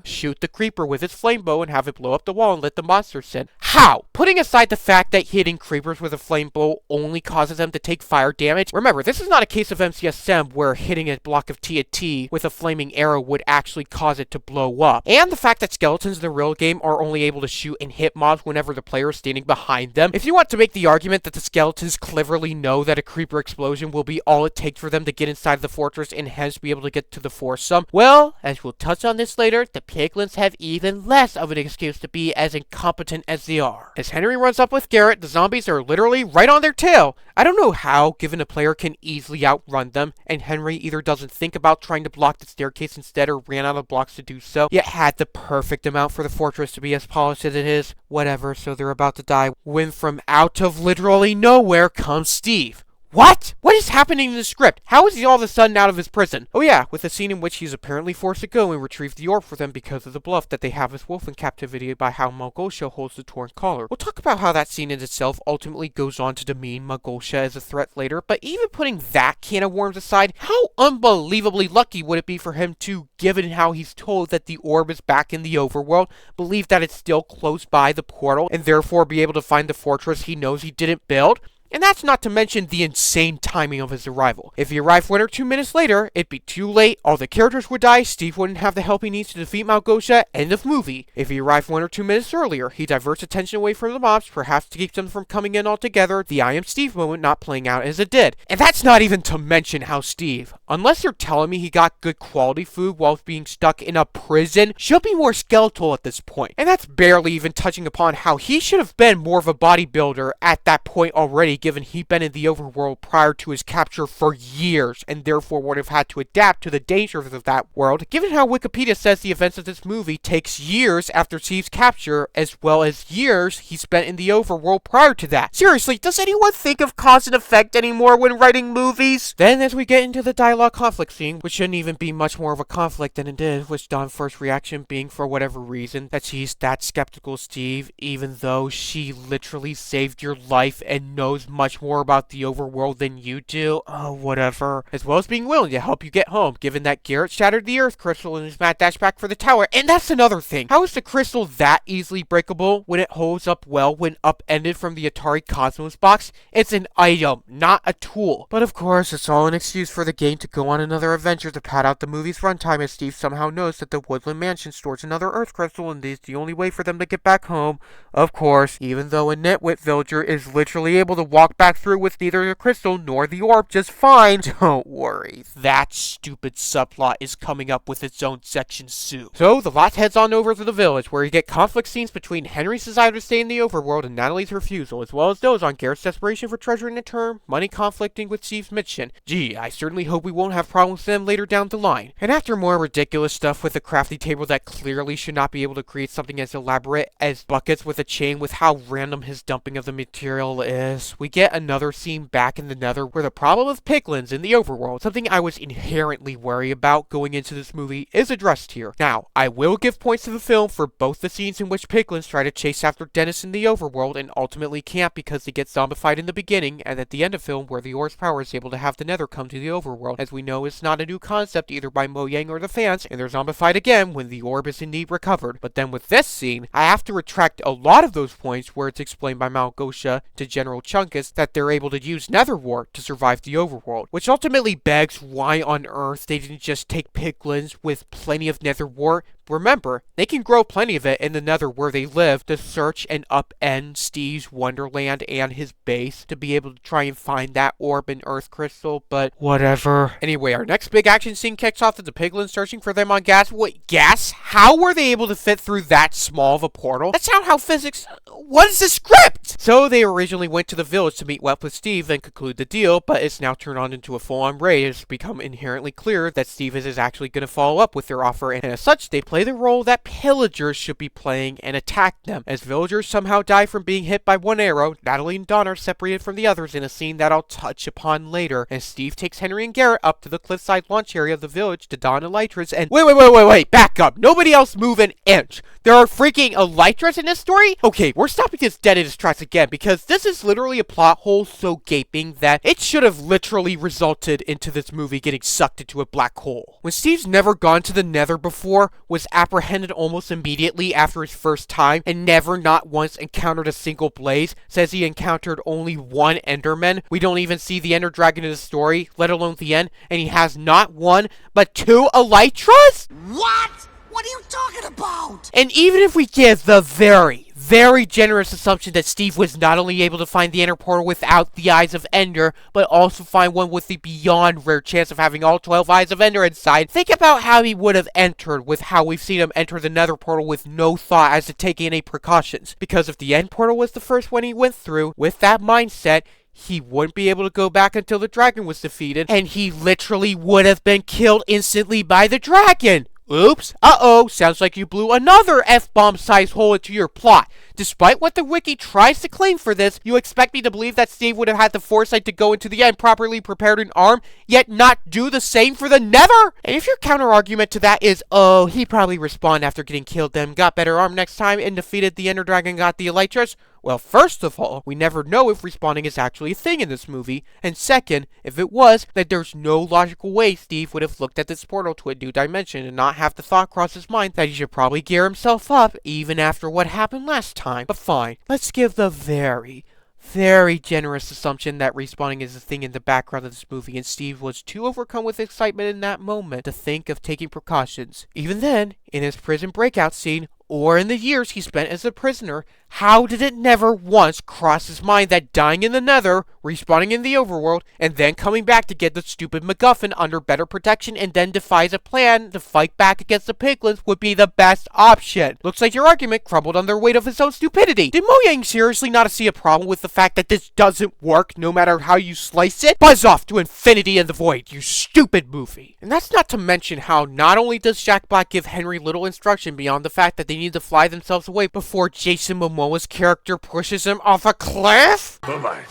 shoot the creeper with his flame bow and have it blow up the wall and let the monsters in. How? Putting aside the fact that hitting creepers with a flame bow only causes them to take fire damage. Remember, this is not a case of MCSM where hitting a block of TNT with a flaming arrow would actually cause it to blow up. And the fact that skeletons in the real game are only able to shoot and hit mobs whenever the player is standing behind them. If you want to make the argument that the skeletons cleverly know that a creeper explosion will be all it takes for them to get inside the fortress and hence be able to get to the foursome, well, as we'll touch on this later, the piglins have even less of an excuse to be as incompetent as they are. As Henry runs up with Garrett, the zombies are literally right on their tail. I don't know how, given a player can easily outrun them, and Henry either doesn't think about trying to block the staircase instead or ran out of blocks to do so, yet had the perfect amount for the fortress to be as polished as it is. Whatever, so they're about to die when from out of literally nowhere comes Steve. What? What is happening in the script? How is he all of a sudden out of his prison? Oh yeah, with a scene in which he's apparently forced to go and retrieve the orb for them because of the bluff that they have his wolf in captivity by how Malgosha holds the torn collar. We'll talk about how that scene in itself ultimately goes on to demean Malgosha as a threat later, but even putting that can of worms aside, how unbelievably lucky would it be for him to, given how he's told that the orb is back in the overworld, believe that it's still close by the portal, and therefore be able to find the fortress he knows he didn't build? And that's not to mention the insane timing of his arrival. If he arrived 1 or 2 minutes later, it'd be too late, all the characters would die, Steve wouldn't have the help he needs to defeat Malgosha, end of movie. If he arrived 1 or 2 minutes earlier, he diverts attention away from the mobs, perhaps to keep them from coming in altogether, the I am Steve moment not playing out as it did. And that's not even to mention how Steve, unless you're telling me he got good quality food while being stuck in a prison, should be more skeletal at this point. And that's barely even touching upon how he should have been more of a bodybuilder at that point already, given he'd been in the overworld prior to his capture for years, and therefore would have had to adapt to the dangers of that world, given how Wikipedia says the events of this movie takes years after Steve's capture, as well as years he spent in the overworld prior to that. Seriously, does anyone think of cause and effect anymore when writing movies? Then as we get into the dialogue conflict scene, which shouldn't even be much more of a conflict than it is, with Dawn's first reaction being, for whatever reason, that she's that skeptical of Steve, even though she literally saved your life and knows much more about the overworld than you do. Oh, whatever. As well as being willing to help you get home, given that Garrett shattered the Earth crystal in his mad dash back for the tower. And that's another thing. How is the crystal that easily breakable when it holds up well when upended from the Atari Cosmos box? It's an item, not a tool. But of course, it's all an excuse for the game to go on another adventure to pad out the movie's runtime, as Steve somehow knows that the Woodland Mansion stores another Earth crystal and is the only way for them to get back home. Of course, even though a nitwit villager is literally able to walk back through with neither the crystal nor the orb just fine. Don't worry, that stupid subplot is coming up with its own section soon. So the lot heads on over to the village, where you get conflict scenes between Henry's desire to stay in the overworld and Natalie's refusal, as well as those on Garrett's desperation for treasure in the term, money conflicting with Steve's mission. Gee, I certainly hope we won't have problems with them later down the line. And after more ridiculous stuff with a crafty table that clearly should not be able to create something as elaborate as buckets with a chain with how random his dumping of the material is, we get another scene back in the Nether where the problem of piglins in the overworld, something I was inherently worried about going into this movie, is addressed here. Now, I will give points to the film for both the scenes in which piglins try to chase after Dennis in the overworld and ultimately can't because they get zombified in the beginning, and at the end of film where the orb's power is able to have the Nether come to the overworld. As we know, it's not a new concept either by Mojang or the fans, and they're zombified again when the orb is indeed recovered. But then with this scene, I have to retract a lot of those points where it's explained by Malgosha to General Chunkus that they're able to use Nether wart to survive the overworld, which ultimately begs why on earth they didn't just take piglins with plenty of Nether wart. Remember, they can grow plenty of it in the Nether where they live to search and upend Steve's Wonderland and his base to be able to try and find that orb and Earth crystal, but whatever. Anyway, our next big action scene kicks off with the piglins searching for them on gas. Wait, gas? How were they able to fit through that small of a portal? That's not how physics... What is the script? So they originally went to the village to meet up with Steve and conclude the deal, but it's now turned on into a full-on raid. It's become inherently clear that Steve is actually going to follow up with their offer, and as such, they play the role that pillagers should be playing and attack them. As villagers somehow die from being hit by one arrow, Natalie and Dawn are separated from the others in a scene that I'll touch upon later, and Steve takes Henry and Garrett up to the cliffside launch area of the village to don elytras and— Wait, back up. Nobody else move an inch. There are freaking elytras in this story? Okay, we're stopping this dead in its tracks again, because this is literally a plot hole so gaping that it should have literally resulted into this movie getting sucked into a black hole. When Steve's never gone to the Nether before, was apprehended almost immediately after his first time, and never not once encountered a single blaze, says he encountered only one Enderman. We don't even see the Ender Dragon in the story, let alone the end, and he has not one, but two elytras? What? What are you talking about? And even if we give the very generous assumption that Steve was not only able to find the Ender portal without the Eyes of Ender, but also find one with the beyond rare chance of having all 12 Eyes of Ender inside, think about how he would have entered with how we've seen him enter the Nether portal with no thought as to taking any precautions. Because if the End portal was the first one he went through, with that mindset, he wouldn't be able to go back until the dragon was defeated, and he literally would have been killed instantly by the dragon. Oops. Uh-oh. Sounds like you blew another F-bomb sized hole into your plot. Despite what the wiki tries to claim for this, you expect me to believe that Steve would have had the foresight to go into the end properly prepared and armed, yet not do the same for the Nether? And if your counter-argument to that is, oh, he probably respawned after getting killed then, got better armed next time, and defeated the Ender Dragon and got the Elytras, well, first of all, we never know if respawning is actually a thing in this movie, and second, if it was, then there's no logical way Steve would have looked at this portal to a new dimension and not have the thought cross his mind that he should probably gear himself up even after what happened last time. But fine, let's give the very generous assumption that respawning is a thing in the background of this movie, and Steve was too overcome with excitement in that moment to think of taking precautions. Even then, in his prison breakout scene, or in the years he spent as a prisoner, how did it never once cross his mind that dying in the Nether, respawning in the overworld, and then coming back to get the stupid MacGuffin under better protection and then devise a plan to fight back against the piglins would be the best option? Looks like your argument crumbled under the weight of his own stupidity. Did Mojang seriously not see a problem with the fact that this doesn't work no matter how you slice it? Buzz off to infinity and the void, you stupid movie. And that's not to mention how not only does Jack Black give Henry little instruction beyond the fact that they need to fly themselves away before Jason Momoa's character pushes him off a cliff? Bye-bye.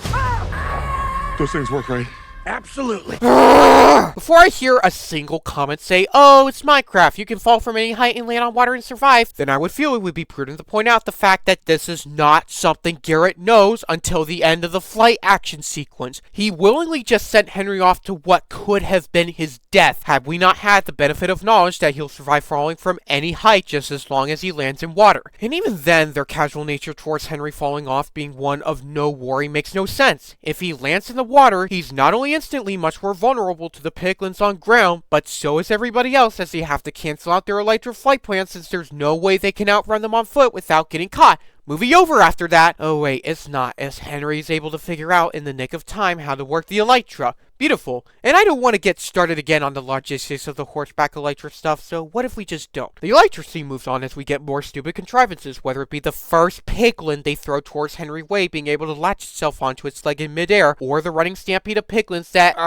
Those things work, right? Absolutely. Before I hear a single comment say, oh, it's Minecraft, you can fall from any height and land on water and survive, then I would feel it would be prudent to point out the fact that this is not something Garrett knows until the end of the flight action sequence. He willingly just sent Henry off to what could have been his death had we not had the benefit of knowledge that he'll survive falling from any height just as long as he lands in water. And even then, their casual nature towards Henry falling off being one of no worry makes no sense. If he lands in the water, he's not only instantly much more vulnerable to the piglins on ground, but so is everybody else, as they have to cancel out their Elytra flight plans since there's no way they can outrun them on foot without getting caught. Movie over after that. Oh wait, it's not, as Henry is able to figure out in the nick of time how to work the Elytra. Beautiful. And I don't want to get started again on the logistics of the horseback Elytra stuff, so what if we just don't? The Elytra scene moves on as we get more stupid contrivances, whether it be the first piglin they throw towards Henry Way being able to latch itself onto its leg in midair, or the running stampede of piglins that,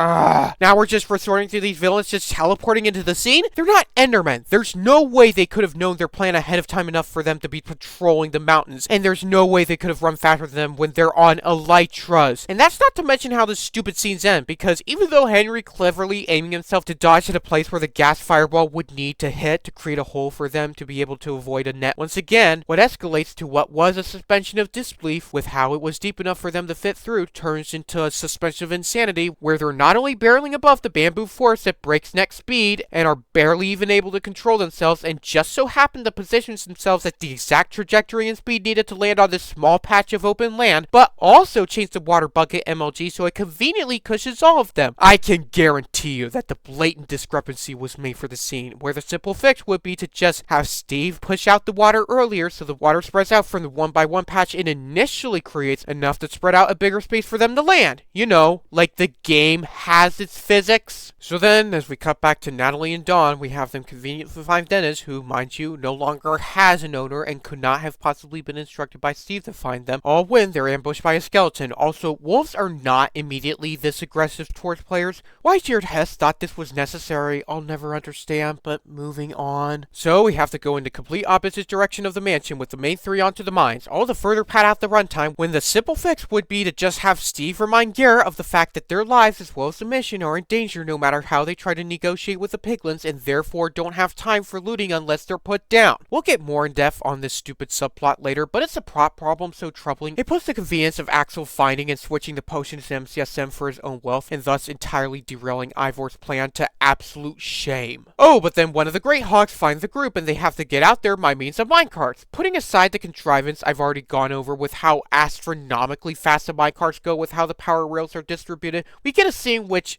now we're just resorting to these villains just teleporting into the scene? They're not Endermen. There's no way they could have known their plan ahead of time enough for them to be patrolling the mountains, and there's no way they could have run faster than them when they're on Elytras. And that's not to mention how the stupid scenes end, because even though Henry cleverly aiming himself to dodge at a place where the gas fireball would need to hit to create a hole for them to be able to avoid a net once again, what escalates to what was a suspension of disbelief with how it was deep enough for them to fit through turns into a suspension of insanity where they're not only barreling above the bamboo forest at breakneck speed and are barely even able to control themselves and just so happen to position themselves at the exact trajectory and speed needed to land on this small patch of open land, but also change the water bucket MLG so it conveniently cushions all of them. I can guarantee you that the blatant discrepancy was made for the scene, where the simple fix would be to just have Steve push out the water earlier so the water spreads out from the 1x1 patch and initially creates enough to spread out a bigger space for them to land. You know, like the game has its physics. So then, as we cut back to Natalie and Dawn, we have them conveniently find Dennis, who, mind you, no longer has an owner and could not have possibly been instructed by Steve to find them, all when they're ambushed by a skeleton. Also, wolves are not immediately this aggressive towards players. Why Jared Hess thought this was necessary, I'll never understand, but moving on. So we have to go in the complete opposite direction of the mansion with the main three onto the mines, all to further pad out the runtime, when the simple fix would be to just have Steve remind Garrett of the fact that their lives as well as the mission are in danger no matter how they try to negotiate with the piglins and therefore don't have time for looting unless they're put down. We'll get more in depth on this stupid subplot later, but it's a plot problem so troubling it puts the convenience of Axel finding and switching the potions to MCSM for his own wealth and thus entirely derailing Ivor's plan to absolute shame. Oh, but then one of the Great Hogs finds the group and they have to get out there by means of minecarts. Putting aside the contrivance I've already gone over with how astronomically fast the minecarts go with how the power rails are distributed, we get a scene which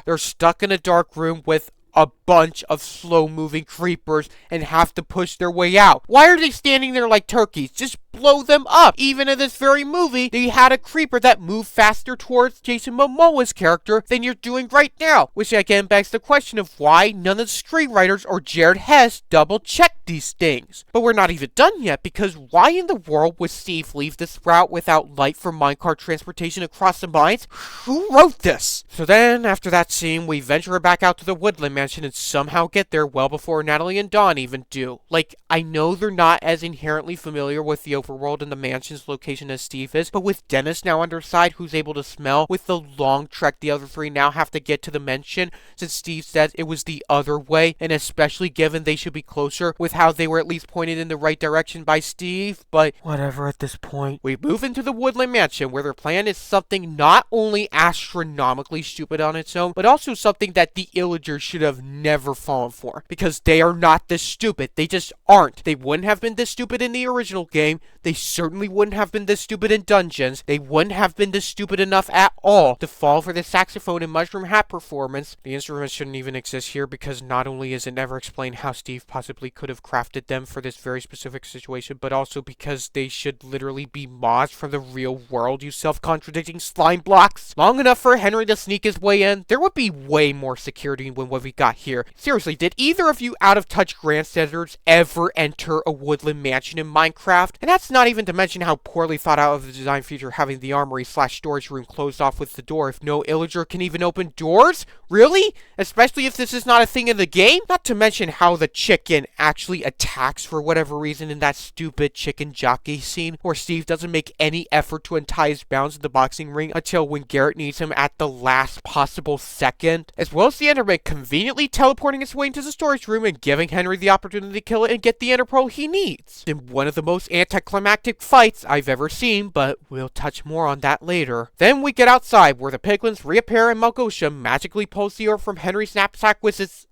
they're stuck in a dark room with a bunch of slow-moving creepers and have to push their way out. Why are they standing there like turkeys? Just blow them up. Even in this very movie, they had a creeper that moved faster towards Jason Momoa's character than you're doing right now. Which again begs the question of why none of the screenwriters or Jared Hess double-checked these things. But we're not even done yet, because why in the world would Steve leave this route without light for minecart transportation across the mines? Who wrote this? So then, after that scene, we venture back out to the Woodland Mansion and somehow get there well before Natalie and Dawn even do. Like, I know they're not as inherently familiar with the overworld and the mansion's location as Steve is, but with Dennis now on their side who's able to smell, with the long trek the other three now have to get to the mansion, since Steve said it was the other way, and especially given they should be closer with how they were at least pointed in the right direction by Steve, but whatever at this point. We move into the Woodland Mansion, where their plan is something not only astronomically stupid on its own, but also something that the Illagers should have never fallen for, because they are not this stupid. They just aren't. They wouldn't have been this stupid in the original game. They certainly wouldn't have been this stupid in Dungeons. They wouldn't have been this stupid enough at all to fall for the saxophone and mushroom hat performance. The instruments shouldn't even exist here, because not only is it never explained how Steve possibly could have crafted them for this very specific situation, but also because they should literally be mods from the real world, you self-contradicting slime blocks. Long enough for Henry to sneak his way in, there would be way more security than what we got here. Seriously, did either of you out-of-touch grandstanders ever enter a Woodland Mansion in Minecraft? And that's not even to mention how poorly thought out of the design feature having the armory/storage room closed off with the door if no Illager can even open doors? Really? Especially if this is not a thing in the game? Not to mention how the chicken actually attacks for whatever reason in that stupid chicken jockey scene, where Steve doesn't make any effort to untie his bounds in the boxing ring until when Garrett needs him at the last possible second, as well as the Enderman conveniently teleporting its way into the storage room and giving Henry the opportunity to kill it and get the Ender Pearl he needs. In one of the most anticlimactic fights I've ever seen, but we'll touch more on that later. Then we get outside, where the piglins reappear and Malgosha magically pulls the orb from Henry's knapsack with his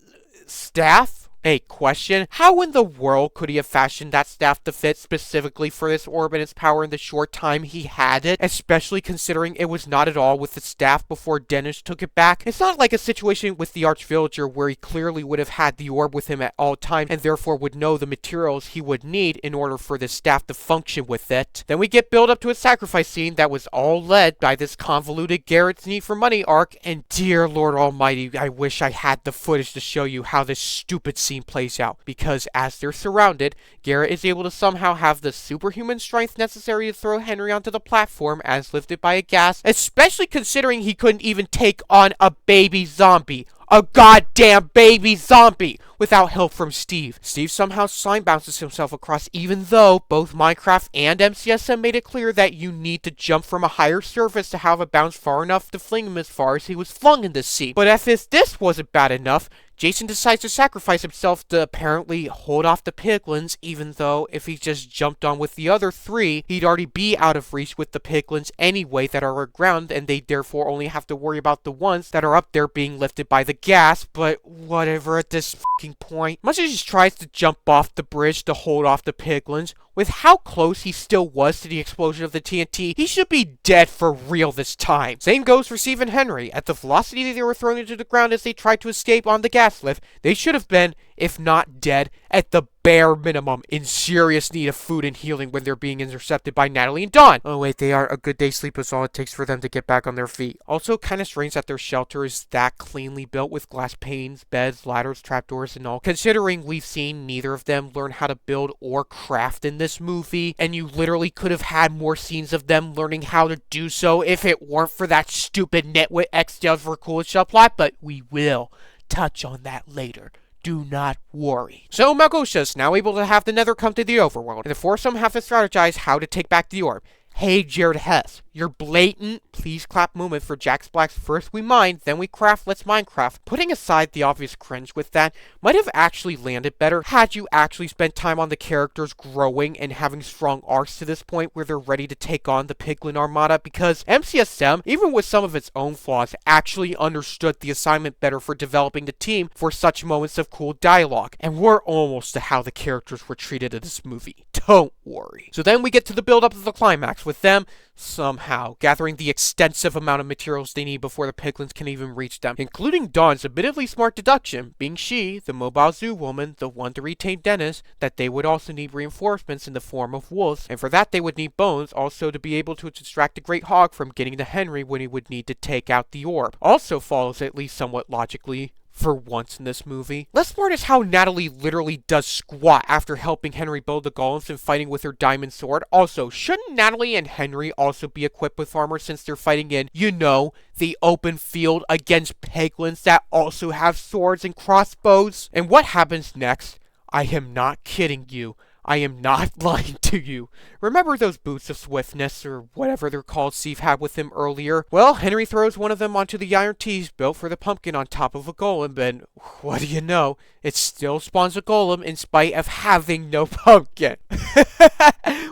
staff? A question: how in the world could he have fashioned that staff to fit specifically for this orb and its power in the short time he had it, especially considering it was not at all with the staff before Dennis took it back? It's not like a situation with the Archvillager where he clearly would have had the orb with him at all times and therefore would know the materials he would need in order for the staff to function with it. Then we get build up to a sacrifice scene that was all led by this convoluted Garrett's need for money arc, and dear Lord Almighty, I wish I had the footage to show you how this stupid scene plays out, because as they're surrounded, Garrett is able to somehow have the superhuman strength necessary to throw Henry onto the platform as lifted by a gas, especially considering he couldn't even take on a baby zombie. A goddamn baby zombie! Without help from Steve. Steve somehow slime bounces himself across, even though both Minecraft and MCSM made it clear that you need to jump from a higher surface to have a bounce far enough to fling him as far as he was flung in this scene. But if this wasn't bad enough, Jason decides to sacrifice himself to apparently hold off the piglins, even though if he just jumped on with the other three, he'd already be out of reach with the piglins anyway that are aground, and they therefore only have to worry about the ones that are up there being lifted by the gas. But whatever at this fucking point. Much as he tries to jump off the bridge to hold off the piglins, with how close he still was to the explosion of the TNT, he should be dead for real this time. Same goes for Steve and Henry. At the velocity they were thrown into the ground as they tried to escape on the gas lift, they should have been, if not dead, at the bare minimum in serious need of food and healing when they're being intercepted by Natalie and Dawn. Oh wait, they are. A good day's sleep is all it takes for them to get back on their feet. Also, kinda strange that their shelter is that cleanly built with glass panes, beds, ladders, trapdoors, and all, considering we've seen neither of them learn how to build or craft in this movie, and you literally could have had more scenes of them learning how to do so if it weren't for that stupid nitwit X-Dells for cool subplot, but we will touch on that later. Do not worry. So Malgosha is now able to have the Nether come to the overworld, and the foursome have to strategize how to take back the orb. Hey, Jared Hess, your blatant please clap moment for Jax Black's first we mine, then we craft, let's Minecraft. Putting aside the obvious cringe with that, might have actually landed better had you actually spent time on the characters growing and having strong arcs to this point where they're ready to take on the Piglin Armada, because MCSM, even with some of its own flaws, actually understood the assignment better for developing the team for such moments of cool dialogue. And we're almost to how the characters were treated in this movie. Don't worry. So then we get to the build-up of the climax, with them somehow gathering the extensive amount of materials they need before the piglins can even reach them, including Dawn's admittedly smart deduction, being she, the mobile zoo woman, the one to retain Dennis, that they would also need reinforcements in the form of wolves, and for that they would need bones also to be able to distract the Great Hog from getting to Henry when he would need to take out the orb. Also follows, at least somewhat logically, for once in this movie. Less smart is how Natalie literally does squat after helping Henry build the golems and fighting with her diamond sword. Also, shouldn't Natalie and Henry also be equipped with armor since they're fighting in, you know, the open field against piglins that also have swords and crossbows? And what happens next? I am not kidding you. I am not lying to you. Remember those boots of swiftness, or whatever they're called, Steve had with him earlier? Well, Henry throws one of them onto the iron tees built for the pumpkin on top of a golem, and what do you know? It still spawns a golem in spite of having no pumpkin.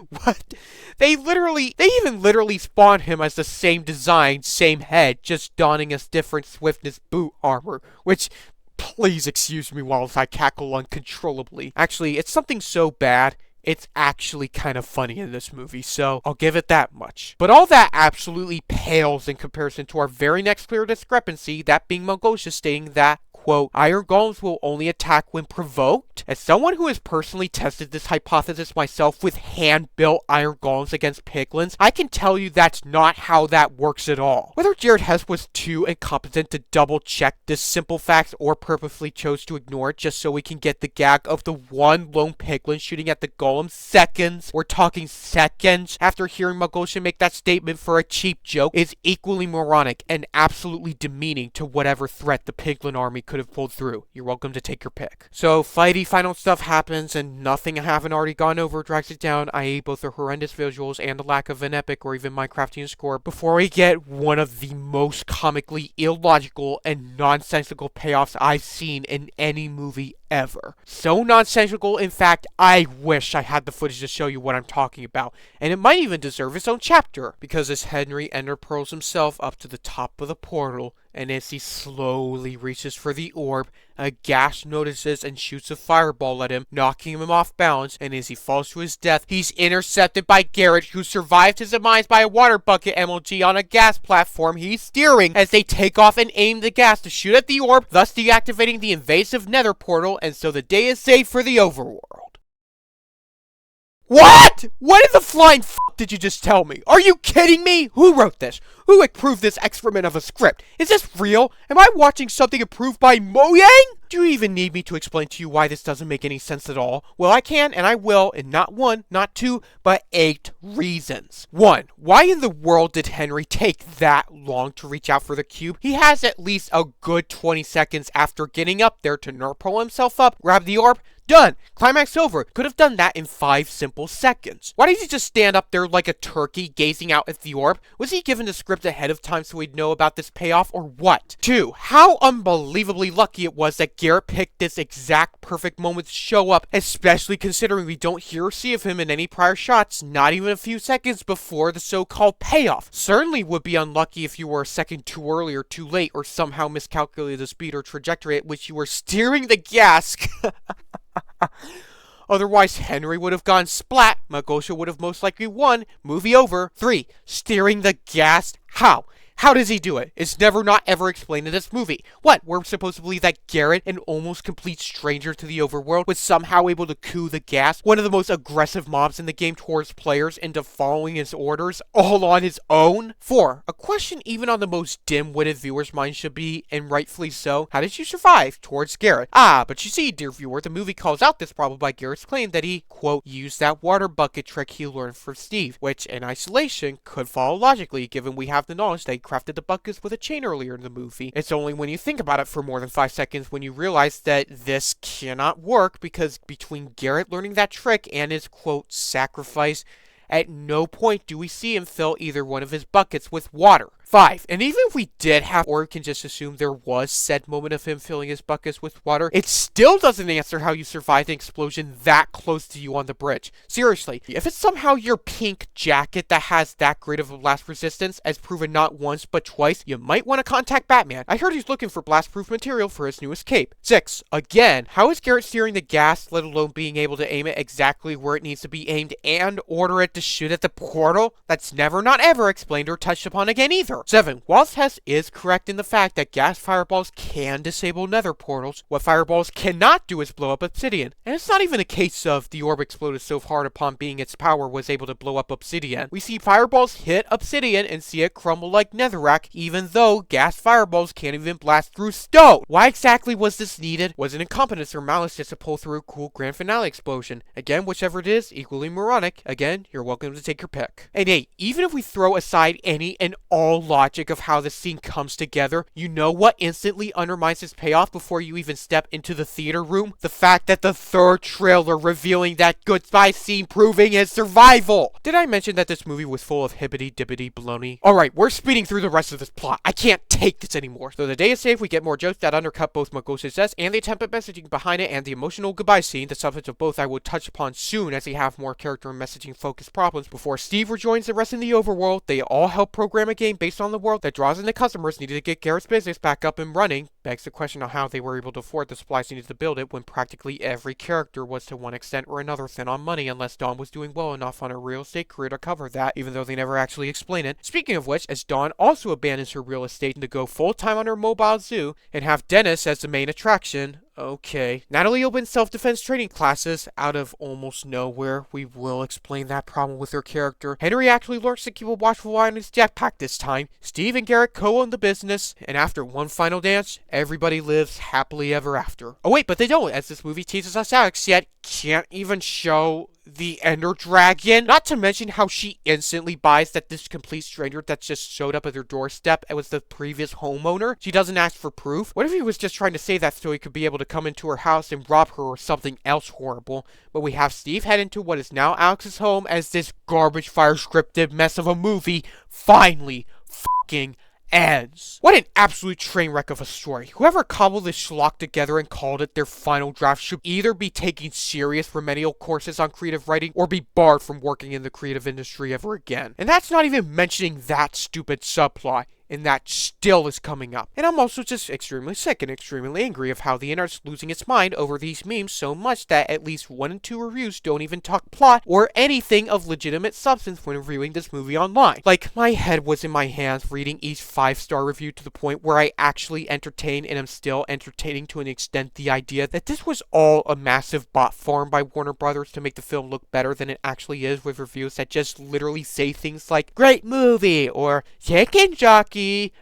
What? They even literally spawn him as the same design, same head, just donning a different swiftness boot armor, which... Please excuse me whilst I cackle uncontrollably. Actually, it's something so bad, it's actually kind of funny in this movie, so I'll give it that much. But all that absolutely pales in comparison to our very next clear discrepancy, that being Malgosha stating that, quote, iron golems will only attack when provoked. As someone who has personally tested this hypothesis myself with hand-built iron golems against piglins, I can tell you that's not how that works at all. Whether Jared Hess was too incompetent to double-check this simple fact or purposely chose to ignore it just so we can get the gag of the one lone piglin shooting at the golem seconds, we're talking seconds, after hearing Malgosha make that statement for a cheap joke, is equally moronic and absolutely demeaning to whatever threat the piglin army could have pulled through. You're welcome to take your pick. So, fighty final stuff happens, and nothing I haven't already gone over drags it down, i.e. both the horrendous visuals and the lack of an epic or even Minecraftian score, before we get one of the most comically illogical and nonsensical payoffs I've seen in any movie ever. So nonsensical, in fact, I wish I had the footage to show you what I'm talking about, and it might even deserve its own chapter, because as Henry ender pearls himself up to the top of the portal, and as he slowly reaches for the orb, a ghast notices and shoots a fireball at him, knocking him off balance, and as he falls to his death, he's intercepted by Garrett, who survived his demise by a water bucket MLG on a gas platform he's steering as they take off and aim the gas to shoot at the orb, thus deactivating the invasive nether portal, and so the day is saved for the overworld. What? What in the flying f*** did you just tell me? Are you kidding me? Who wrote this? Who approved this excrement of a script? Is this real? Am I watching something approved by Mojang? Do you even need me to explain to you why this doesn't make any sense at all? Well, I can, and I will, in not one, not two, but 8 reasons. 1. Why in the world did Henry take that long to reach out for the cube? He has at least a good 20 seconds after getting up there to nerf pull himself up, grab the orb, done! Climax over. Could have done that in 5 simple seconds. Why did he just stand up there like a turkey gazing out at the orb? Was he given the script ahead of time so he'd know about this payoff, or what? 2. How unbelievably lucky it was that Garrett picked this exact perfect moment to show up, especially considering we don't hear or see of him in any prior shots, not even a few seconds before the so-called payoff. Certainly would be unlucky if you were a second too early or too late, or somehow miscalculated the speed or trajectory at which you were steering the gas. Otherwise, Henry would have gone splat, Malgosha would have most likely won, movie over. 3. Steering the gas? How? How does he do it? It's never not ever explained in this movie. What, we're supposed to believe that Garrett, an almost complete stranger to the overworld, was somehow able to coup the gas, one of the most aggressive mobs in the game towards players, into following his orders, all on his own? 4. A question even on the most dim-witted viewer's mind should be, and rightfully so, how did you survive towards Garrett? Ah, but you see, dear viewer, the movie calls out this problem by Garrett's claim that he, quote, used that water bucket trick he learned from Steve, which, in isolation, could follow logically, given we have the knowledge that he crafted the buckets with a chain earlier in the movie. It's only when you think about it for more than 5 seconds when you realize that this cannot work, because between Garrett learning that trick and his, quote, sacrifice, at no point do we see him fill either one of his buckets with water. 5. And even if we did have, or we can just assume there was said moment of him filling his buckets with water, it still doesn't answer how you survived an explosion that close to you on the bridge. Seriously, if it's somehow your pink jacket that has that great of a blast resistance, as proven not once but twice, you might want to contact Batman. I heard he's looking for blast-proof material for his newest cape. 6. Again, how is Garrett steering the gas, let alone being able to aim it exactly where it needs to be aimed and order it to shoot at the portal? That's never not ever explained or touched upon again either. 7. While Hess is correct in the fact that gas fireballs can disable nether portals, what fireballs cannot do is blow up obsidian. And it's not even a case of the orb exploded so hard upon being its power was able to blow up obsidian. We see fireballs hit obsidian and see it crumble like netherrack, even though gas fireballs can't even blast through stone. Why exactly was this needed? Was it incompetence or malice just to pull through a cool grand finale explosion? Again, whichever it is, equally moronic. Again, you're welcome to take your pick. And 8. Even if we throw aside any and all logic of how this scene comes together, you know what instantly undermines its payoff before you even step into the theater room? The fact that the third trailer revealing that goodbye scene proving his survival. Did I mention that this movie was full of hibbity-dibbity baloney? Alright, we're speeding through the rest of this plot. I can't take this anymore. So the day is safe, we get more jokes that undercut both Malgosha's zest and the attempted messaging behind it, and the emotional goodbye scene, the subject of both I will touch upon soon as they have more character and messaging focused problems. Before Steve rejoins the rest in the overworld, they all help program a game based on the world that draws in the customers needed to get Garrett's business back up and running. Begs the question on how they were able to afford the supplies needed to build it when practically every character was to one extent or another thin on money, unless Dawn was doing well enough on her real estate career to cover that, even though they never actually explain it. Speaking of which, as Dawn also abandons her real estate to go full-time on her mobile zoo and have Dennis as the main attraction. Okay. Natalie opens self-defense training classes out of almost nowhere. We will explain that problem with her character. Henry actually learns to keep a watchful eye on his jetpack this time. Steve and Garrett co-own the business, and after one final dance, everybody lives happily ever after. Oh wait, but they don't, as this movie teases us Alex yet can't even show the Ender Dragon. Not to mention how she instantly buys that this complete stranger that just showed up at her doorstep was the previous homeowner. She doesn't ask for proof. What if he was just trying to say that so he could be able to come into her house and rob her or something else horrible? But we have Steve head into what is now Alex's home as this garbage fire scripted mess of a movie finally fucking ends. What an absolute train wreck of a story. Whoever cobbled this schlock together and called it their final draft should either be taking serious remedial courses on creative writing or be barred from working in the creative industry ever again. And that's not even mentioning that stupid subplot. And that still is coming up. And I'm also just extremely sick and extremely angry of how the internet's losing its mind over these memes so much that at least 1 and 2 reviews don't even talk plot or anything of legitimate substance when reviewing this movie online. Like, my head was in my hands reading each 5-star review to the point where I actually entertained and am still entertaining to an extent the idea that this was all a massive bot farm by Warner Brothers to make the film look better than it actually is, with reviews that just literally say things like, great movie, or chicken jockey,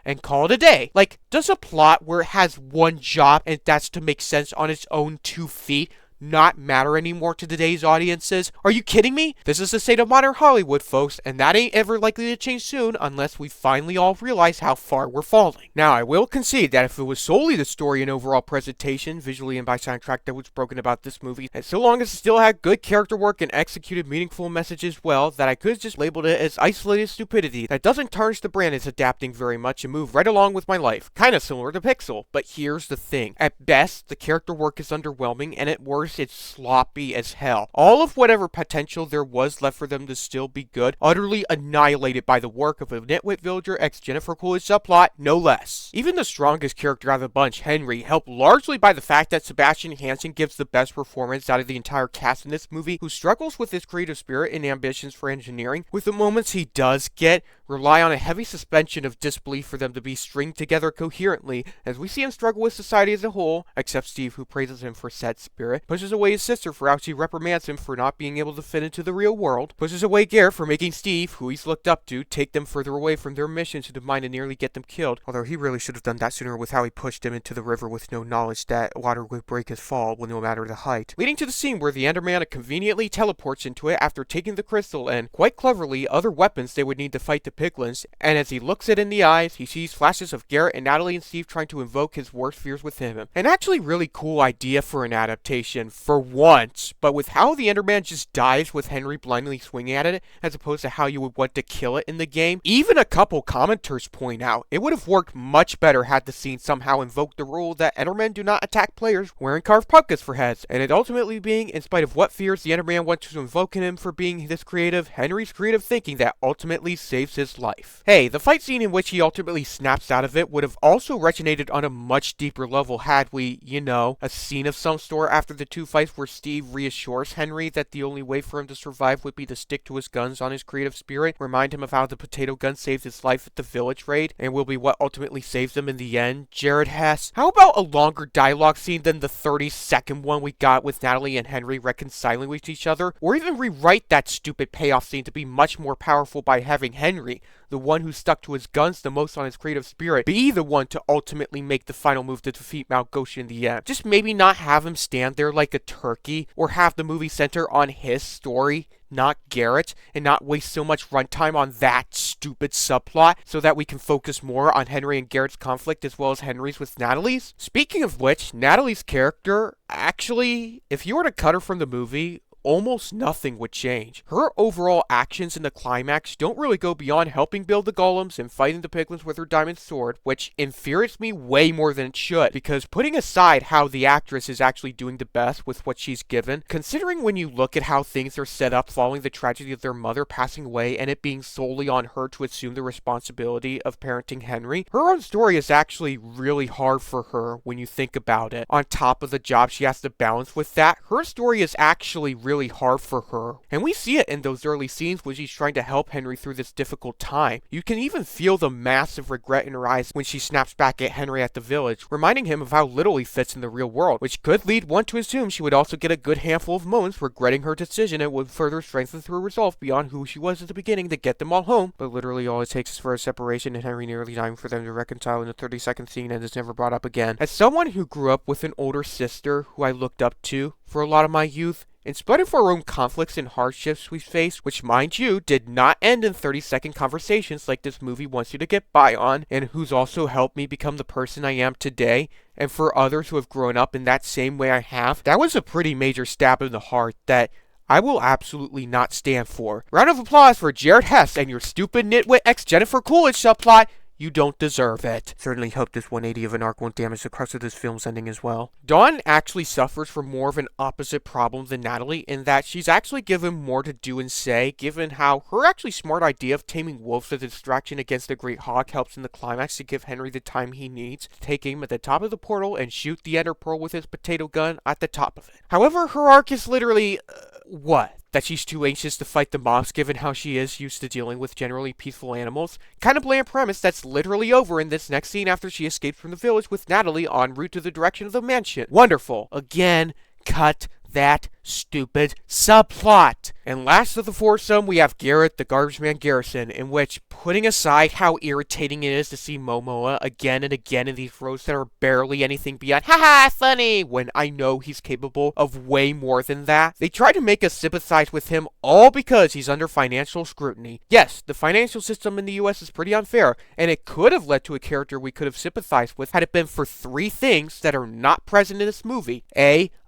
and call it a day. Like, does a plot where it has one job and that's to make sense on its own 2 feet not matter anymore to today's audiences? Are you kidding me? This is the state of modern Hollywood, folks, and that ain't ever likely to change soon unless we finally all realize how far we're falling. Now, I will concede that if it was solely the story and overall presentation, visually and by soundtrack, that was broken about this movie, and so long as it still had good character work and executed meaningful messages well, that I could have just labeled it as isolated stupidity that doesn't tarnish the brand as adapting very much and move right along with my life. Kinda similar to Pixel, but here's the thing. At best, the character work is underwhelming, and at worst, it's sloppy as hell. All of whatever potential there was left for them to still be good, utterly annihilated by the work of a nitwit villager ex Jennifer Coolidge subplot, no less. Even the strongest character out of the bunch, Henry, helped largely by the fact that Sebastian Hansen gives the best performance out of the entire cast in this movie, who struggles with his creative spirit and ambitions for engineering, with the moments he does get, rely on a heavy suspension of disbelief for them to be stringed together coherently, as we see him struggle with society as a whole, except Steve, who praises him for said spirit, pushes away his sister for how she reprimands him for not being able to fit into the real world, pushes away Garrett for making Steve, who he's looked up to, take them further away from their mission to the mine and nearly get them killed, although he really should have done that sooner with how he pushed him into the river with no knowledge that water would break his fall, no matter the height, leading to the scene where the Enderman conveniently teleports into it after taking the crystal and, quite cleverly, other weapons they would need to fight the piglins, and as he looks it in the eyes, he sees flashes of Garrett and Natalie and Steve trying to invoke his worst fears within him. An actually really cool idea for an adaptation, for once, but with how the Enderman just dies with Henry blindly swinging at it, as opposed to how you would want to kill it in the game, even a couple commenters point out, it would have worked much better had the scene somehow invoked the rule that Endermen do not attack players wearing carved pumpkins for heads, and it ultimately being, in spite of what fears the Enderman wants to invoke in him for being this creative, Henry's creative thinking that ultimately saves his life. Hey, the fight scene in which he ultimately snaps out of it would have also resonated on a much deeper level had we, you know, a scene of some sort after the two fights where Steve reassures Henry that the only way for him to survive would be to stick to his guns on his creative spirit, remind him of how the potato gun saved his life at the village raid, and will be what ultimately saves him in the end. Jared Hess. How about a longer dialogue scene than the 30-second one we got with Natalie and Henry reconciling with each other? Or even rewrite that stupid payoff scene to be much more powerful by having Henry, the one who stuck to his guns the most on his creative spirit, be the one to ultimately make the final move to defeat Malgosha in the end. Just maybe not have him stand there like a turkey, or have the movie center on his story, not Garrett, and not waste so much runtime on that stupid subplot so that we can focus more on Henry and Garrett's conflict as well as Henry's with Natalie's. Speaking of which, Natalie's character, actually, if you were to cut her from the movie, almost nothing would change. Her overall actions in the climax don't really go beyond helping build the golems and fighting the piglins with her diamond sword, which infuriates me way more than it should, because putting aside how the actress is actually doing the best with what she's given, considering when you look at how things are set up following the tragedy of their mother passing away and it being solely on her to assume the responsibility of parenting Henry, her own story is actually really hard for her when you think about it. On top of the job she has to balance with that, her story is actually really hard for her. And we see it in those early scenes when she's trying to help Henry through this difficult time. You can even feel the massive regret in her eyes when she snaps back at Henry at the village, reminding him of how little he fits in the real world, which could lead one to assume she would also get a good handful of moments regretting her decision and would further strengthen her resolve beyond who she was at the beginning to get them all home. But literally all it takes is for a separation and Henry nearly dying for them to reconcile in a 30-second scene and is never brought up again. As someone who grew up with an older sister who I looked up to for a lot of my youth, in spite of our own conflicts and hardships we faced, which mind you, did not end in 30-second conversations like this movie wants you to get by on, and who's also helped me become the person I am today, and for others who have grown up in that same way I have, that was a pretty major stab in the heart that I will absolutely not stand for. Round of applause for Jared Hess and your stupid nitwit ex-Jennifer Coolidge subplot. You don't deserve it. Certainly hope this 180 of an arc won't damage the crux of this film's ending as well. Dawn actually suffers from more of an opposite problem than Natalie in that she's actually given more to do and say, given how her actually smart idea of taming wolves as a distraction against the Great Hawk helps in the climax to give Henry the time he needs to take aim at the top of the portal and shoot the Ender Pearl with his potato gun at the top of it. However, her arc is literally, what? That she's too anxious to fight the mobs given how she is used to dealing with generally peaceful animals? Kind of bland premise that's literally over in this next scene after she escapes from the village with Natalie en route to the direction of the mansion. Wonderful. Again, cut that stupid subplot. And last of the foursome, we have Garrett, the garbage man Garrison, in which, putting aside how irritating it is to see Momoa again and again in these roles that are barely anything beyond haha funny, when I know he's capable of way more than that, they try to make us sympathize with him all because he's under financial scrutiny. Yes, the financial system in the US is pretty unfair, and it could have led to a character we could have sympathized with had it been for three things that are not present in this movie.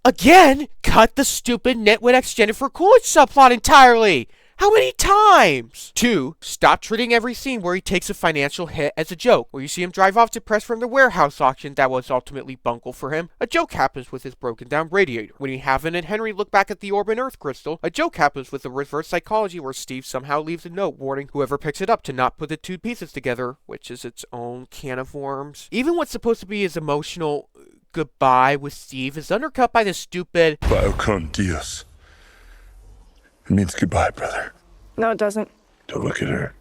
Again, cut the stupid nitwit ex-Jennifer Coolidge subplot entirely! How many times? 2. Stop treating every scene where he takes a financial hit as a joke. Where you see him drive off depressed from the warehouse auction that was ultimately bungled for him, a joke happens with his broken down radiator. When you have Evan and Henry look back at the orb and Earth crystal, a joke happens with the reverse psychology where Steve somehow leaves a note warning whoever picks it up to not put the two pieces together, which is its own can of worms. Even what's supposed to be his emotional goodbye with Steve is undercut by the stupid Bio con Dios. It means goodbye, brother. No, it doesn't. Don't look at her.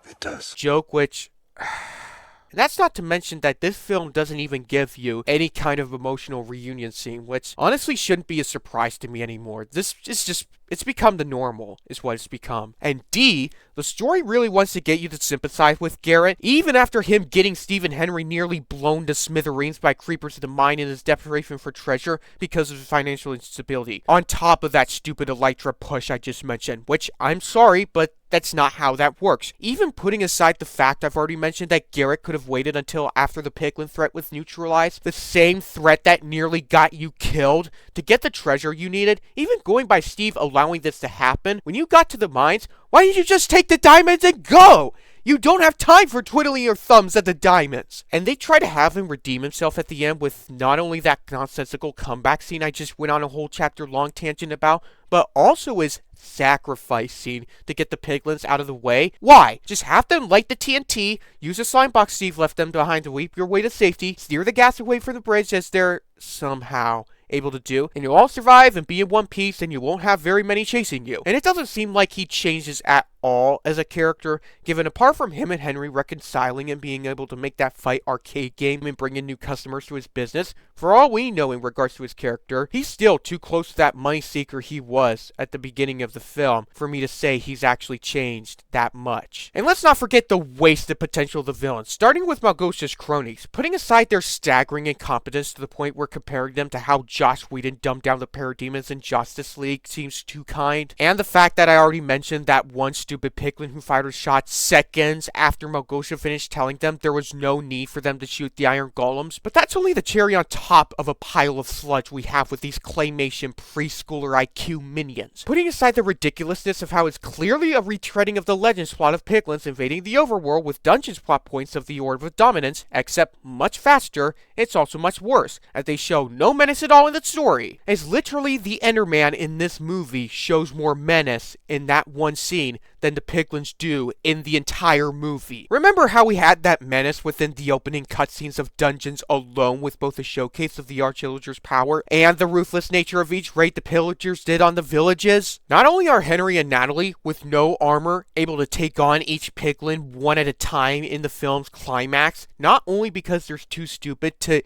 It does. joke, which... And that's not to mention that this film doesn't even give you any kind of emotional reunion scene, which honestly shouldn't be a surprise to me anymore. This is just, it's become the normal, is what it's become. And D, the story really wants to get you to sympathize with Garrett, even after him getting Steve and Henry nearly blown to smithereens by creepers of the mine in his desperation for treasure because of his financial instability. On top of that stupid Elytra push I just mentioned, which I'm sorry, but that's not how that works. Even putting aside the fact I've already mentioned that Garrett could have waited until after the Piglin threat was neutralized, the same threat that nearly got you killed, to get the treasure you needed, even going by Steve allowing this to happen, when you got to the mines, why didn't you just take the diamonds and go? You don't have time for twiddling your thumbs at the diamonds. And they try to have him redeem himself at the end with not only that nonsensical comeback scene I just went on a whole chapter long tangent about, but also his sacrifice scene to get the piglins out of the way. Why? Just have them light the TNT, use a slime box Steve left them behind to weep your way to safety, steer the gas away from the bridge as they're somehow able to do, and you'll all survive and be in one piece, and you won't have very many chasing you. And it doesn't seem like he changes at all as a character, given apart from him and Henry reconciling and being able to make that fight arcade game and bring in new customers to his business, for all we know in regards to his character, he's still too close to that money seeker he was at the beginning of the film for me to say he's actually changed that much. And let's not forget the wasted potential of the villains, starting with Malgosha's cronies, putting aside their staggering incompetence to the point where comparing them to how Joss Whedon dumbed down the parademons in Justice League seems too kind, and the fact that I already mentioned that one stupid piglin who fired a shot seconds after Malgosha finished telling them there was no need for them to shoot the iron golems, but that's only the cherry on top of a pile of sludge we have with these claymation preschooler IQ minions. Putting aside the ridiculousness of how it's clearly a retreading of the Legends plot of piglins invading the overworld with Dungeons plot points of the Orb of Dominance, except much faster, it's also much worse, as they show no menace at all in the story, as literally the Enderman in this movie shows more menace in that one scene than the piglins do in the entire movie. Remember how we had that menace within the opening cutscenes of Dungeons alone, with both a showcase of the Archvillagers' power and the ruthless nature of each raid the pillagers did on the villages? Not only are Henry and Natalie, with no armor, able to take on each piglin one at a time in the film's climax, not only because they're too stupid to,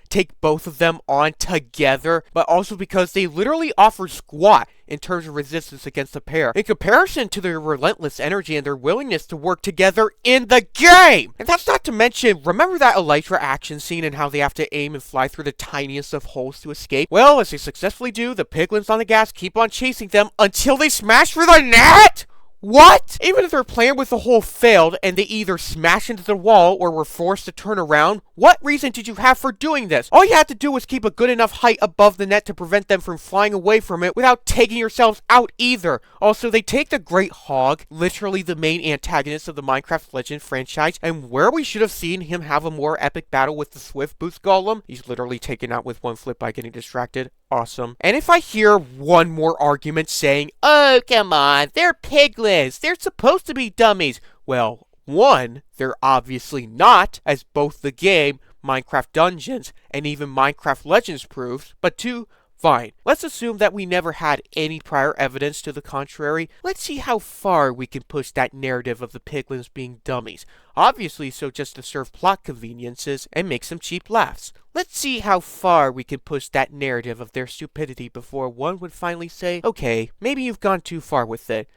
take both of them on together, but also because they literally offer squat in terms of resistance against the pair, in comparison to their relentless energy and their willingness to work together in the game! And that's not to mention, remember that Elytra action scene and how they have to aim and fly through the tiniest of holes to escape? Well, as they successfully do, the piglins on the gas keep on chasing them until they smash through the net! What? Even if their plan with the hole failed and they either smashed into the wall or were forced to turn around, what reason did you have for doing this? All you had to do was keep a good enough height above the net to prevent them from flying away from it without taking yourselves out either. Also, they take the Great Hog, literally the main antagonist of the Minecraft Legend franchise, and where we should have seen him have a more epic battle with the Swift Boost Golem, he's literally taken out with one flip by getting distracted. Awesome. And if I hear one more argument saying, oh, come on, they're piglins, they're supposed to be dummies. Well, one, they're obviously not, as both the game, Minecraft Dungeons, and even Minecraft Legends proves, but two, fine. Let's assume that we never had any prior evidence to the contrary. Let's see how far we can push that narrative of the piglins being dummies. Obviously, so just to serve plot conveniences and make some cheap laughs. Let's see how far we can push that narrative of their stupidity before one would finally say, okay, maybe you've gone too far with it.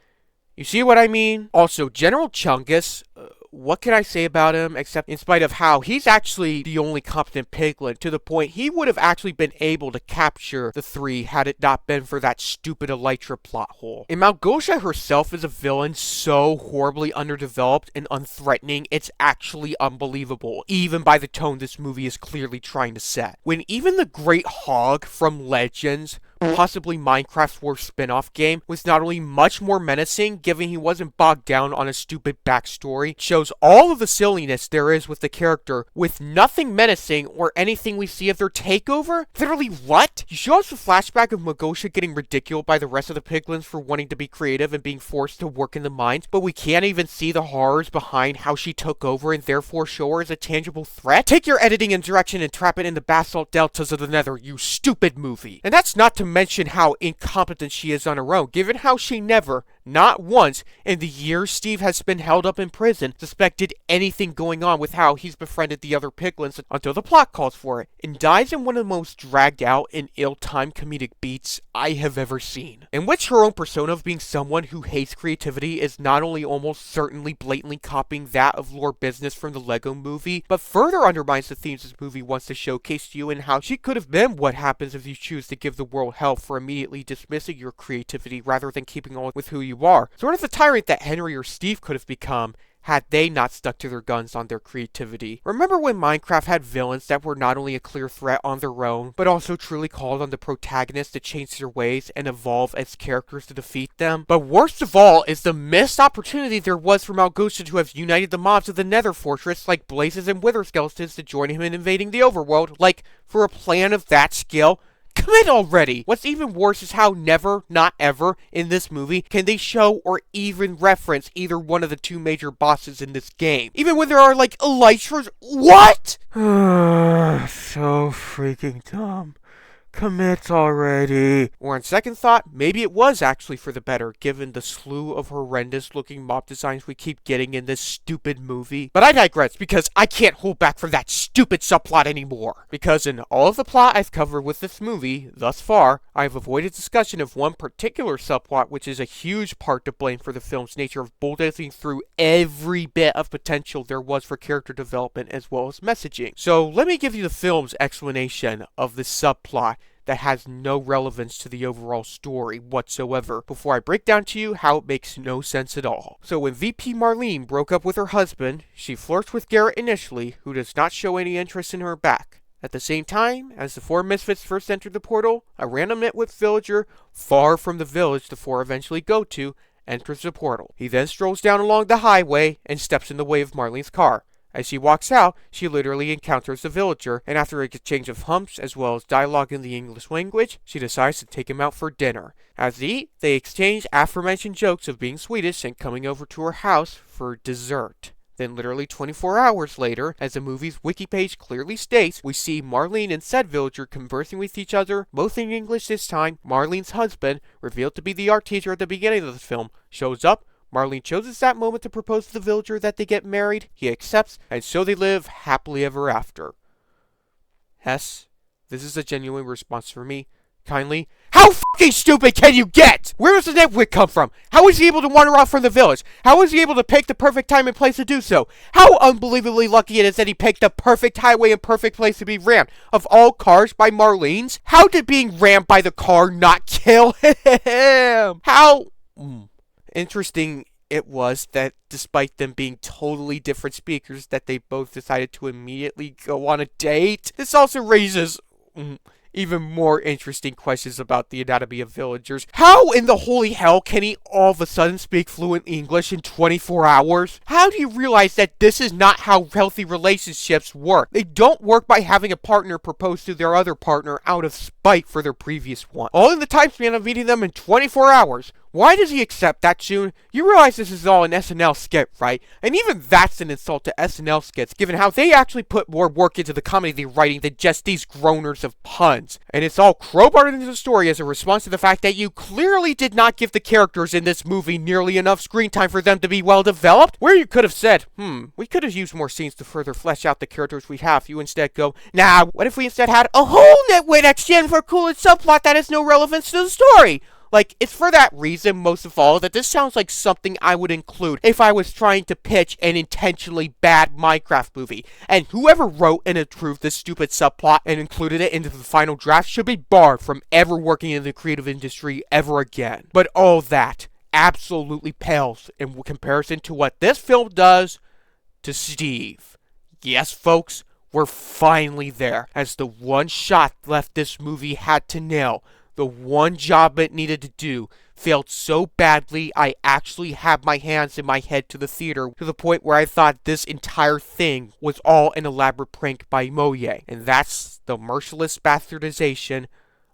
You see what I mean? Also, General Chungus, what can I say about him, except in spite of how he's actually the only competent piglin, to the point he would have actually been able to capture the three had it not been for that stupid Elytra plot hole. And Malgosha herself is a villain so horribly underdeveloped and unthreatening, it's actually unbelievable, even by the tone this movie is clearly trying to set. When even the Great Hog from Legends, possibly Minecraft's worst spin-off game, was not only much more menacing, given he wasn't bogged down on a stupid backstory, shows all of the silliness there is with the character, with nothing menacing or anything we see of their takeover? Literally what? You show us a flashback of Malgosha getting ridiculed by the rest of the piglins for wanting to be creative and being forced to work in the mines, but we can't even see the horrors behind how she took over and therefore show her as a tangible threat? Take your editing and direction and trap it in the basalt deltas of the nether, you stupid movie. And that's not to mention how incompetent she is on her own, given how she never, not once, in the years Steve has been held up in prison, suspected anything going on with how he's befriended the other piglins until the plot calls for it, and dies in one of the most dragged out and ill-timed comedic beats I have ever seen. In which her own persona of being someone who hates creativity is not only almost certainly blatantly copying that of Lore Business from the Lego movie, but further undermines the themes this movie wants to showcase to you and how she could have been what happens if you choose to give the world hell for immediately dismissing your creativity rather than keeping on with who you are. Sort of the tyrant that Henry or Steve could have become had they not stuck to their guns on their creativity. Remember when Minecraft had villains that were not only a clear threat on their own, but also truly called on the protagonists to change their ways and evolve as characters to defeat them? But worst of all is the missed opportunity there was for Malgosha to have united the mobs of the Nether Fortress like Blazes and Wither Skeletons to join him in invading the overworld. Like, for a plan of that scale, commit already! What's even worse is how never, not ever, in this movie can they show or even reference either one of the two major bosses in this game. Even when there are, like, Elytras. What?! So freaking dumb. Commit already. Or on second thought, maybe it was actually for the better, given the slew of horrendous looking mob designs we keep getting in this stupid movie. But I digress, because I can't hold back from that stupid subplot anymore. Because in all of the plot I've covered with this movie, thus far, I've avoided discussion of one particular subplot, which is a huge part to blame for the film's nature of bulldozing through every bit of potential there was for character development as well as messaging. So let me give you the film's explanation of this subplot that has no relevance to the overall story whatsoever before I break down to you how it makes no sense at all. So when VP Marlene broke up with her husband, she flirts with Garrett initially, who does not show any interest in her back. At the same time, as the four misfits first enter the portal, a random nitwit villager far from the village the four eventually go to enters the portal. He then strolls down along the highway and steps in the way of Marlene's car. As she walks out, she literally encounters the villager, and after a exchange of humps as well as dialogue in the English language, she decides to take him out for dinner. As they eat, they exchange aforementioned jokes of being Swedish and coming over to her house for dessert. Then literally 24 hours later, as the movie's wiki page clearly states, we see Marlene and said villager conversing with each other, both in English this time. Marlene's husband, revealed to be the art teacher at the beginning of the film, shows up. Marlene chooses that moment to propose to the villager that they get married. He accepts, and so they live happily ever after. Hess, this is a genuine response for me. Kindly, how fucking stupid can you get? Where does the nitwit come from? How was he able to wander off from the village? How was he able to pick the perfect time and place to do so? How unbelievably lucky it is that he picked the perfect highway and perfect place to be rammed. Of all cars by Marlene's, how did being rammed by the car not kill him? How... Interesting it was that despite them being totally different speakers, that they both decided to immediately go on a date. This also raises even more interesting questions about the anatomy of villagers. How in the holy hell can he all of a sudden speak fluent English in 24 hours? How do you realize that this is not how healthy relationships work? They don't work by having a partner propose to their other partner out of spite for their previous one. All in the time span of meeting them in 24 hours. Why does he accept that soon? You realize this is all an SNL skit, right? And even that's an insult to SNL skits, given how they actually put more work into the comedy they're writing than just these groaners of puns. And it's all crowbarred into the story as a response to the fact that you clearly did not give the characters in this movie nearly enough screen time for them to be well developed. Where you could have said, we could have used more scenes to further flesh out the characters we have. You instead go, nah, what if we instead had a whole nitwit exchange for a cool subplot that has no relevance to the story? Like, it's for that reason, most of all, that this sounds like something I would include if I was trying to pitch an intentionally bad Minecraft movie. And whoever wrote and approved this stupid subplot and included it into the final draft should be barred from ever working in the creative industry ever again. But all that absolutely pales in comparison to what this film does to Steve. Yes, folks, we're finally there, as the one shot left this movie had to nail. The one job it needed to do failed so badly I actually had my hands in my head to the theater to the point where I thought this entire thing was all an elaborate prank by Moye. And that's the merciless bastardization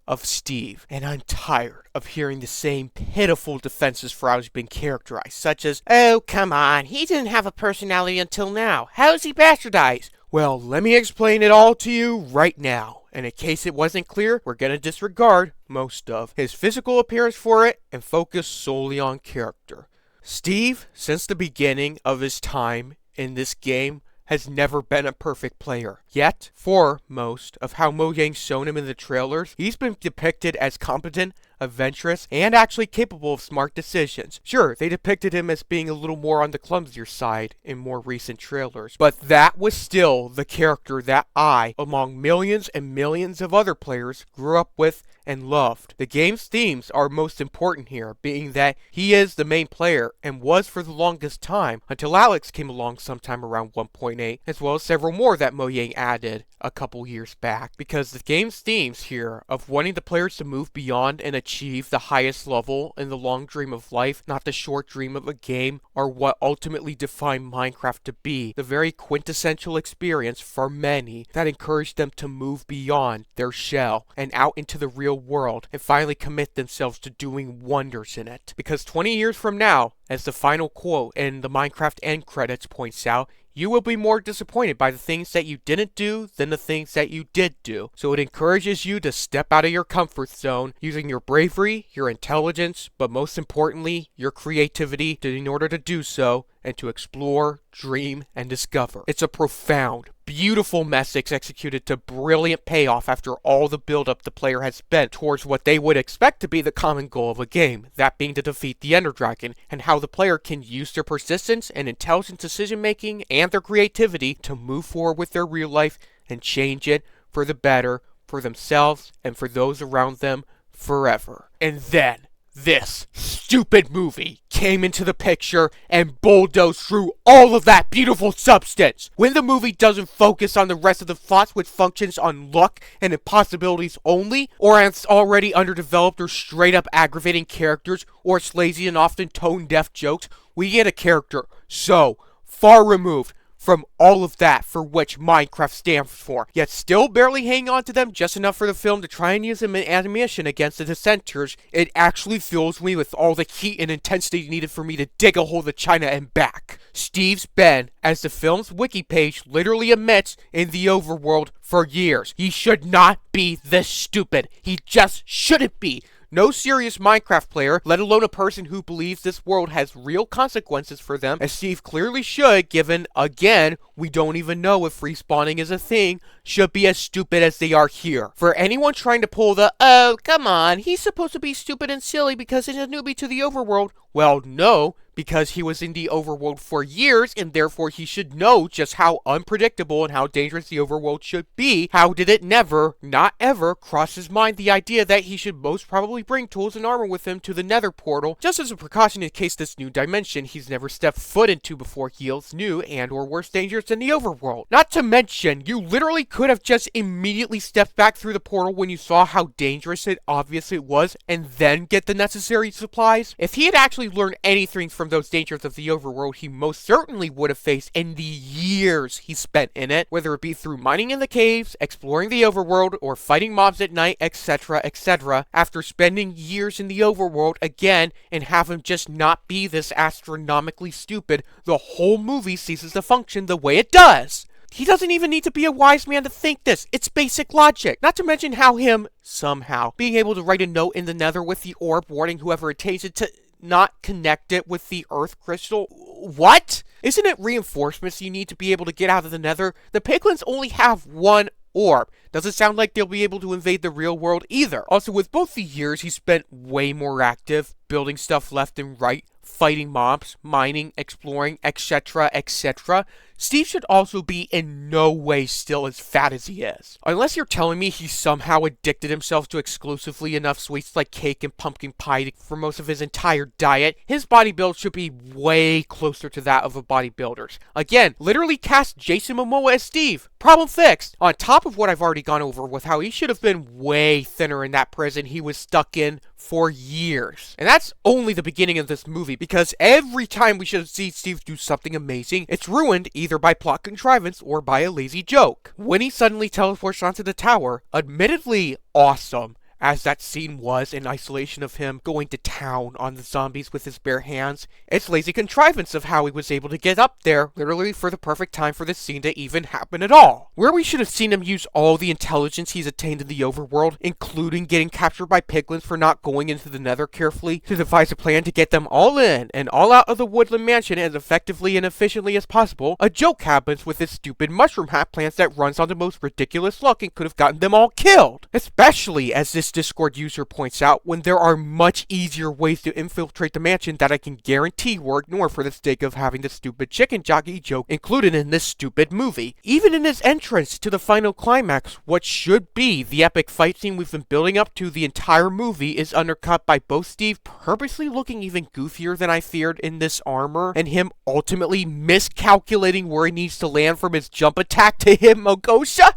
of Steve. And I'm tired of hearing the same pitiful defenses for how he's been characterized, such as, oh, come on, he didn't have a personality until now. How is he bastardized? Well, let me explain it all to you right now. And in case it wasn't clear, we're gonna disregard most of his physical appearance for it and focus solely on character. Steve, since the beginning of his time in this game, has never been a perfect player. Yet, for most of how Mojang's shown him in the trailers, he's been depicted as competent, adventurous, and actually capable of smart decisions. Sure, they depicted him as being a little more on the clumsier side in more recent trailers, but that was still the character that I, among millions and millions of other players, grew up with and loved. The game's themes are most important here, being that he is the main player and was for the longest time, until Alex came along sometime around 1.8, as well as several more that Mojang added a couple years back, because the game's themes here of wanting the players to move beyond and achieve the highest level in the long dream of life, not the short dream of a game, are what ultimately define Minecraft to be the very quintessential experience for many that encouraged them to move beyond their shell and out into the real world and finally commit themselves to doing wonders in it. Because 20 years from now, as the final quote in the Minecraft end credits points out, you will be more disappointed by the things that you didn't do than the things that you did do. So it encourages you to step out of your comfort zone using your bravery, your intelligence, but most importantly, your creativity in order to do so and to explore, dream, and discover. It's a profound, beautiful message executed to brilliant payoff after all the build-up the player has spent towards what they would expect to be the common goal of a game, that being to defeat the Ender Dragon, and how the player can use their persistence and intelligent decision-making and their creativity to move forward with their real life and change it for the better, for themselves and for those around them forever. And then, this stupid movie came into the picture and bulldozed through all of that beautiful substance. When the movie doesn't focus on the rest of the plot, which functions on luck and impossibilities only, or as already underdeveloped or straight up aggravating characters, or slazy and often tone-deaf jokes, we get a character so far removed from all of that for which Minecraft stands for, yet still barely hang on to them just enough for the film to try and use them in ammunition against the dissenters. It actually fills me with all the heat and intensity needed for me to dig a hole to China and back. Steve's been, as the film's wiki page literally admits, in the overworld for years. He should not be this stupid. He just shouldn't be. No serious Minecraft player, let alone a person who believes this world has real consequences for them, as Steve clearly should, given, again, we don't even know if respawning is a thing, should be as stupid as they are here. For anyone trying to pull the, oh, come on, he's supposed to be stupid and silly because he's a newbie to the overworld, well, no, because he was in the overworld for years, and therefore he should know just how unpredictable and how dangerous the overworld should be. How did it never, not ever, cross his mind the idea that he should most probably bring tools and armor with him to the nether portal, just as a precaution in case this new dimension he's never stepped foot into before yields new and or worse dangers than the overworld. Not to mention, you literally could have just immediately stepped back through the portal when you saw how dangerous it obviously was, and then get the necessary supplies. If he had actually learned anything from those dangers of the overworld, he most certainly would have faced in the years he spent in it, whether it be through mining in the caves, exploring the overworld, or fighting mobs at night, etc., etc. After spending years in the overworld again and have him just not be this astronomically stupid, the whole movie ceases to function the way it does. He doesn't even need to be a wise man to think this. It's basic logic. Not to mention how him, somehow, being able to write a note in the nether with the orb warning whoever attains it to not connect it with the earth crystal. What? Isn't it reinforcements you need to be able to get out of the nether? The piglins only have one orb. Doesn't sound like they'll be able to invade the real world either. Also, with both the years he spent way more active, building stuff left and right, fighting mobs, mining, exploring, etc., etc., Steve should also be in no way still as fat as he is. Unless you're telling me he somehow addicted himself to exclusively enough sweets like cake and pumpkin pie for most of his entire diet, his body build should be way closer to that of a bodybuilder's. Again, literally cast Jason Momoa as Steve. Problem fixed. On top of what I've already gone over with how he should have been way thinner in that prison he was stuck in for years. And that's only the beginning of this movie, because every time we should see Steve do something amazing, it's ruined either by plot contrivance or by a lazy joke. When he suddenly teleports onto the tower, admittedly awesome as that scene was in isolation of him going to town on the zombies with his bare hands, it's lazy contrivance of how he was able to get up there literally for the perfect time for this scene to even happen at all. Where we should have seen him use all the intelligence he's attained in the overworld, including getting captured by piglins for not going into the nether carefully, to devise a plan to get them all in and all out of the woodland mansion as effectively and efficiently as possible, a joke happens with this stupid mushroom hat plant that runs on the most ridiculous luck and could have gotten them all killed. Especially as this Discord user points out, when there are much easier ways to infiltrate the mansion that I can guarantee were ignored for the sake of having the stupid chicken jockey joke included in this stupid movie. Even in his entrance to the final climax, what should be the epic fight scene we've been building up to the entire movie is undercut by both Steve purposely looking even goofier than I feared in this armor, and him ultimately miscalculating where he needs to land from his jump attack to hit Malgosha.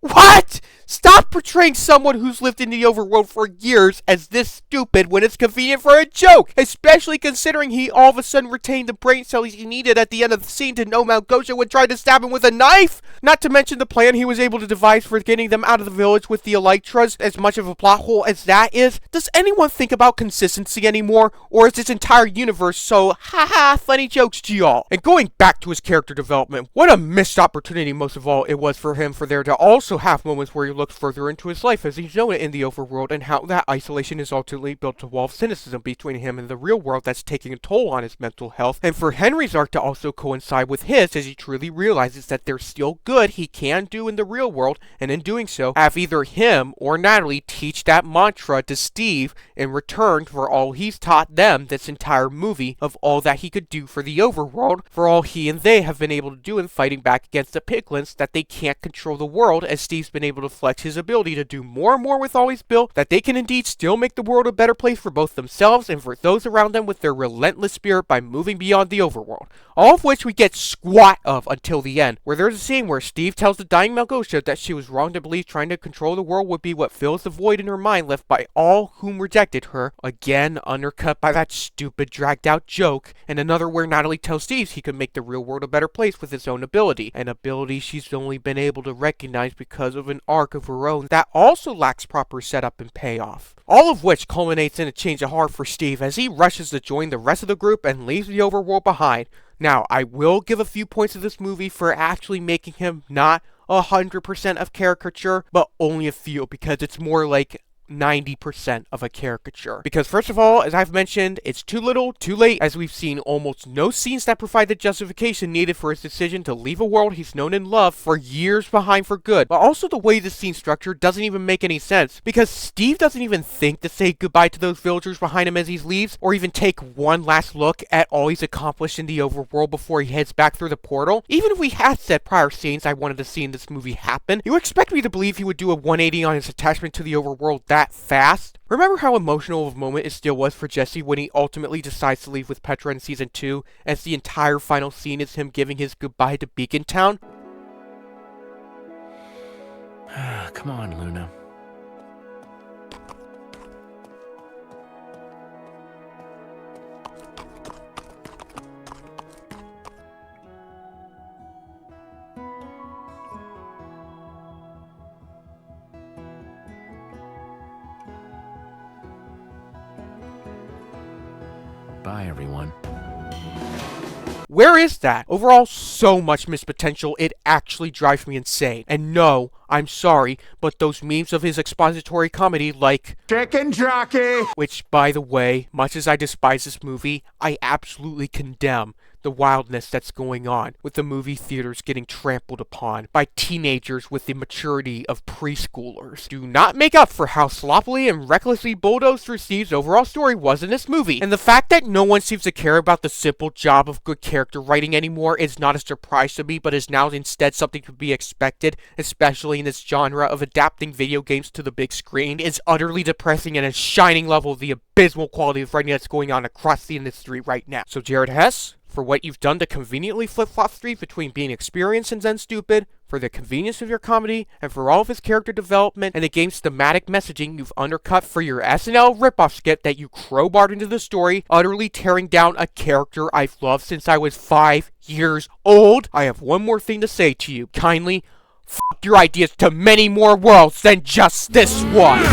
What? Stop portraying someone who's lived in the overworld for years as this stupid when it's convenient for a joke, especially considering he all of a sudden retained the brain cells he needed at the end of the scene to know Malgosha would try to stab him with a knife! Not to mention the plan he was able to devise for getting them out of the village with the elytras, as much of a plot hole as that is. Does anyone think about consistency anymore, or is this entire universe so haha funny jokes to y'all? And going back to his character development, what a missed opportunity most of all it was for him for there to also have moments where he looked further into his life as he's known it in the overworld, and how that isolation is ultimately built a wall of cynicism between him and the real world that's taking a toll on his mental health, and for Henry's arc to also coincide with his as he truly realizes that there's still good he can do in the real world, and in doing so, have either him or Natalie teach that mantra to Steve in return for all he's taught them this entire movie of all that he could do for the overworld, for all he and they have been able to do in fighting back against the piglins, that they can't control the world, as Steve's been able to flex his ability to do more and more with all he's built, that they can indeed still make the world a better place for both themselves and for those around them with their relentless spirit by moving beyond the overworld. All of which we get squat of until the end, where there's a scene where Steve tells the dying Malgosha that she was wrong to believe trying to control the world would be what fills the void in her mind left by all whom rejected her, again undercut by that stupid dragged out joke, and another where Natalie tells Steve he could make the real world a better place with his own ability, an ability she's only been able to recognize because of an arc of her own that also lacks proper setup and payoff. All of which culminates in a change of heart for Steve as he rushes to join the rest of the group and leaves the overworld behind. Now, I will give a few points to this movie for actually making him not 100% of caricature, but only a few, because it's more like 90% of a caricature. Because first of all, as I've mentioned, it's too little, too late, as we've seen almost no scenes that provide the justification needed for his decision to leave a world he's known and loved for years behind for good. But also the way the scene's structured doesn't even make any sense, because Steve doesn't even think to say goodbye to those villagers behind him as he leaves, or even take one last look at all he's accomplished in the overworld before he heads back through the portal. Even if we had said prior scenes I wanted to see in this movie happen, you expect me to believe he would do a 180 on his attachment to the overworld that fast? Remember how emotional of a moment it still was for Jesse when he ultimately decides to leave with Petra in Season 2, as the entire final scene is him giving his goodbye to Beacon Town? Come on, Luna. Bye, everyone. Where is that? Overall, so much missed potential, it actually drives me insane. And no, I'm sorry, but those memes of his expository comedy like Chicken Jockey! Which, by the way, much as I despise this movie, I absolutely condemn the wildness that's going on with the movie theaters getting trampled upon by teenagers with the maturity of preschoolers. Do not make up for how sloppily and recklessly bulldozed through Steve's overall story was in this movie. And the fact that no one seems to care about the simple job of good character writing anymore is not a surprise to me, but is now instead something to be expected, especially in this genre of adapting video games to the big screen, is utterly depressing and a shining level of the abysmal quality of writing that's going on across the industry right now. So Jared Hess, for what you've done to conveniently flip-flop Steve between being experienced and then stupid, for the convenience of your comedy, and for all of his character development and the game's thematic messaging you've undercut for your SNL ripoff skit that you crowbarred into the story, utterly tearing down a character I've loved since I was 5 years old, I have one more thing to say to you. Kindly, fuck your ideas to many more worlds than just this one!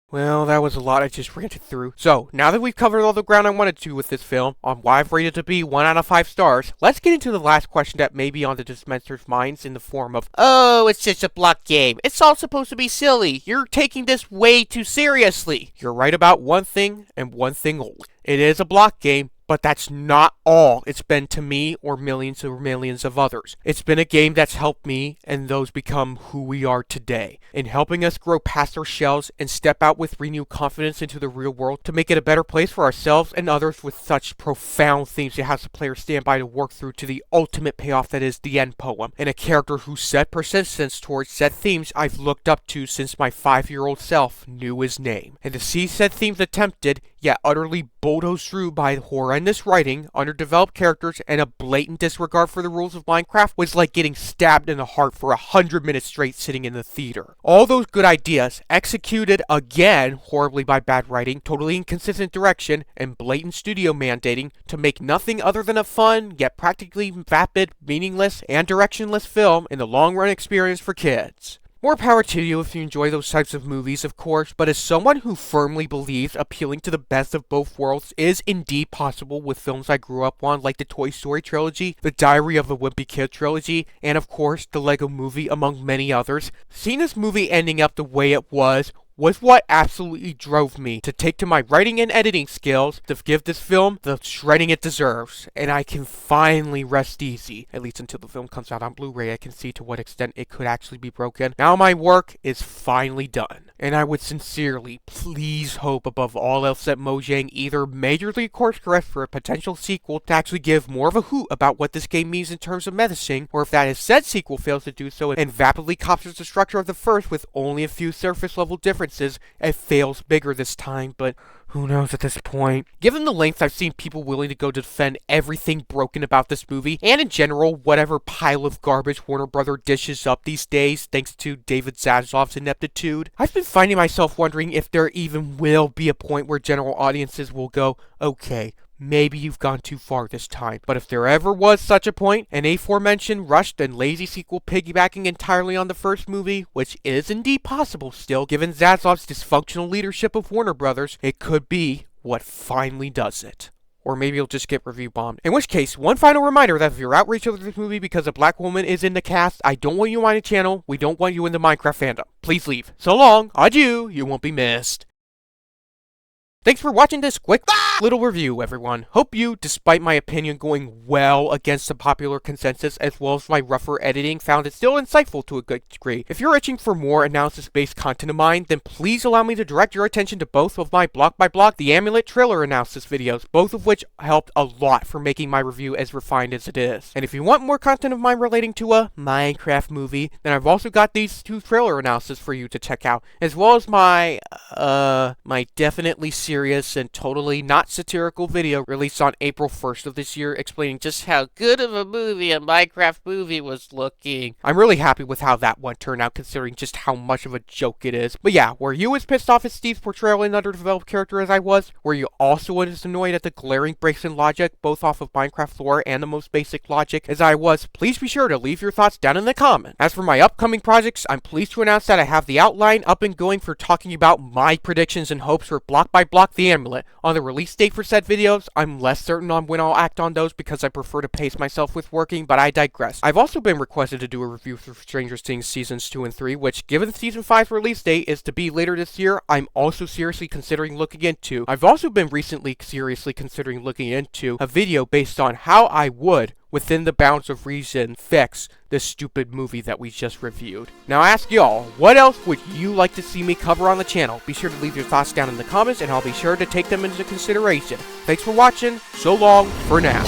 Well, that was a lot I just ranted through. So, now that we've covered all the ground I wanted to with this film, on why I've rated it to be 1 out of 5 stars, let's get into the last question that may be on the dispenser's minds in the form of, oh, it's just a block game. It's all supposed to be silly. You're taking this way too seriously. You're right about one thing, and one thing only. It is a block game, but that's not all it's been to me or millions of others. It's been a game that's helped me and those become who we are today, in helping us grow past our shells and step out with renewed confidence into the real world to make it a better place for ourselves and others, with such profound themes it has the player stand by to work through to the ultimate payoff that is the end poem, and a character whose set persistence towards said themes I've looked up to since my 5-year-old self knew his name. And to see said themes attempted, yet utterly bulldozed through by horrendous writing, underdeveloped characters, and a blatant disregard for the rules of Minecraft was like getting stabbed in the heart for 100 minutes straight sitting in the theater. All those good ideas, executed again horribly by bad writing, totally inconsistent direction, and blatant studio mandating to make nothing other than a fun, yet practically vapid, meaningless, and directionless film in the long-run experience for kids. More power to you if you enjoy those types of movies, of course, but as someone who firmly believes appealing to the best of both worlds is indeed possible with films I grew up on like the Toy Story trilogy, the Diary of a Wimpy Kid trilogy, and of course the Lego Movie among many others, seeing this movie ending up the way it was what absolutely drove me to take to my writing and editing skills to give this film the shredding it deserves. And I can finally rest easy, at least until the film comes out on Blu-ray. I can see to what extent it could actually be broken. Now my work is finally done. And I would sincerely, please hope above all else that Mojang either majorly course correct for a potential sequel to actually give more of a hoot about what this game means in terms of menacing, or if that is said sequel fails to do so and vapidly copies the structure of the first with only a few surface level differences, it fails bigger this time, but who knows at this point. Given the lengths I've seen people willing to go to defend everything broken about this movie, and in general, whatever pile of garbage Warner Bros. Dishes up these days thanks to David Zaslav's ineptitude, I've been finding myself wondering if there even will be a point where general audiences will go, okay, maybe you've gone too far this time. But if there ever was such a point, an aforementioned rushed and lazy sequel piggybacking entirely on the first movie, which is indeed possible still, given Zaslav's dysfunctional leadership of Warner Brothers, it could be what finally does it. Or maybe it'll just get review bombed. In which case, one final reminder that if you're outraged over this movie because a black woman is in the cast, I don't want you on my channel, we don't want you in the Minecraft fandom. Please leave. So long, adieu, you won't be missed. Thanks for watching this quick little review, everyone. Hope you, despite my opinion going well against the popular consensus as well as my rougher editing, found it still insightful to a good degree. If you're itching for more analysis-based content of mine, then please allow me to direct your attention to both of my block by block The Amulet trailer analysis videos, both of which helped a lot for making my review as refined as it is. And if you want more content of mine relating to a Minecraft movie, then I've also got these two trailer analysis for you to check out, as well as my definitely serious and totally not satirical video released on April 1st of this year explaining just how good of a movie a Minecraft movie was looking. I'm really happy with how that one turned out considering just how much of a joke it is. But yeah, were you as pissed off at Steve's portrayal and underdeveloped character as I was? Were you also as annoyed at the glaring breaks in logic, both off of Minecraft lore and the most basic logic as I was? Please be sure to leave your thoughts down in the comments. As for my upcoming projects, I'm pleased to announce that I have the outline up and going for talking about my predictions and hopes for block by block The Amulet. On the release date for said videos, I'm less certain on when I'll act on those because I prefer to pace myself with working, but I digress. I've also been requested to do a review for Stranger Things Seasons 2 and 3, which, given Season 5's release date is to be later this year, I'm also seriously considering looking into. I've also been recently seriously considering looking into a video based on how I would, within the bounds of reason, fix this stupid movie that we just reviewed. Now I ask y'all, what else would you like to see me cover on the channel? Be sure to leave your thoughts down in the comments and I'll be sure to take them into consideration. Thanks for watching, so long for now.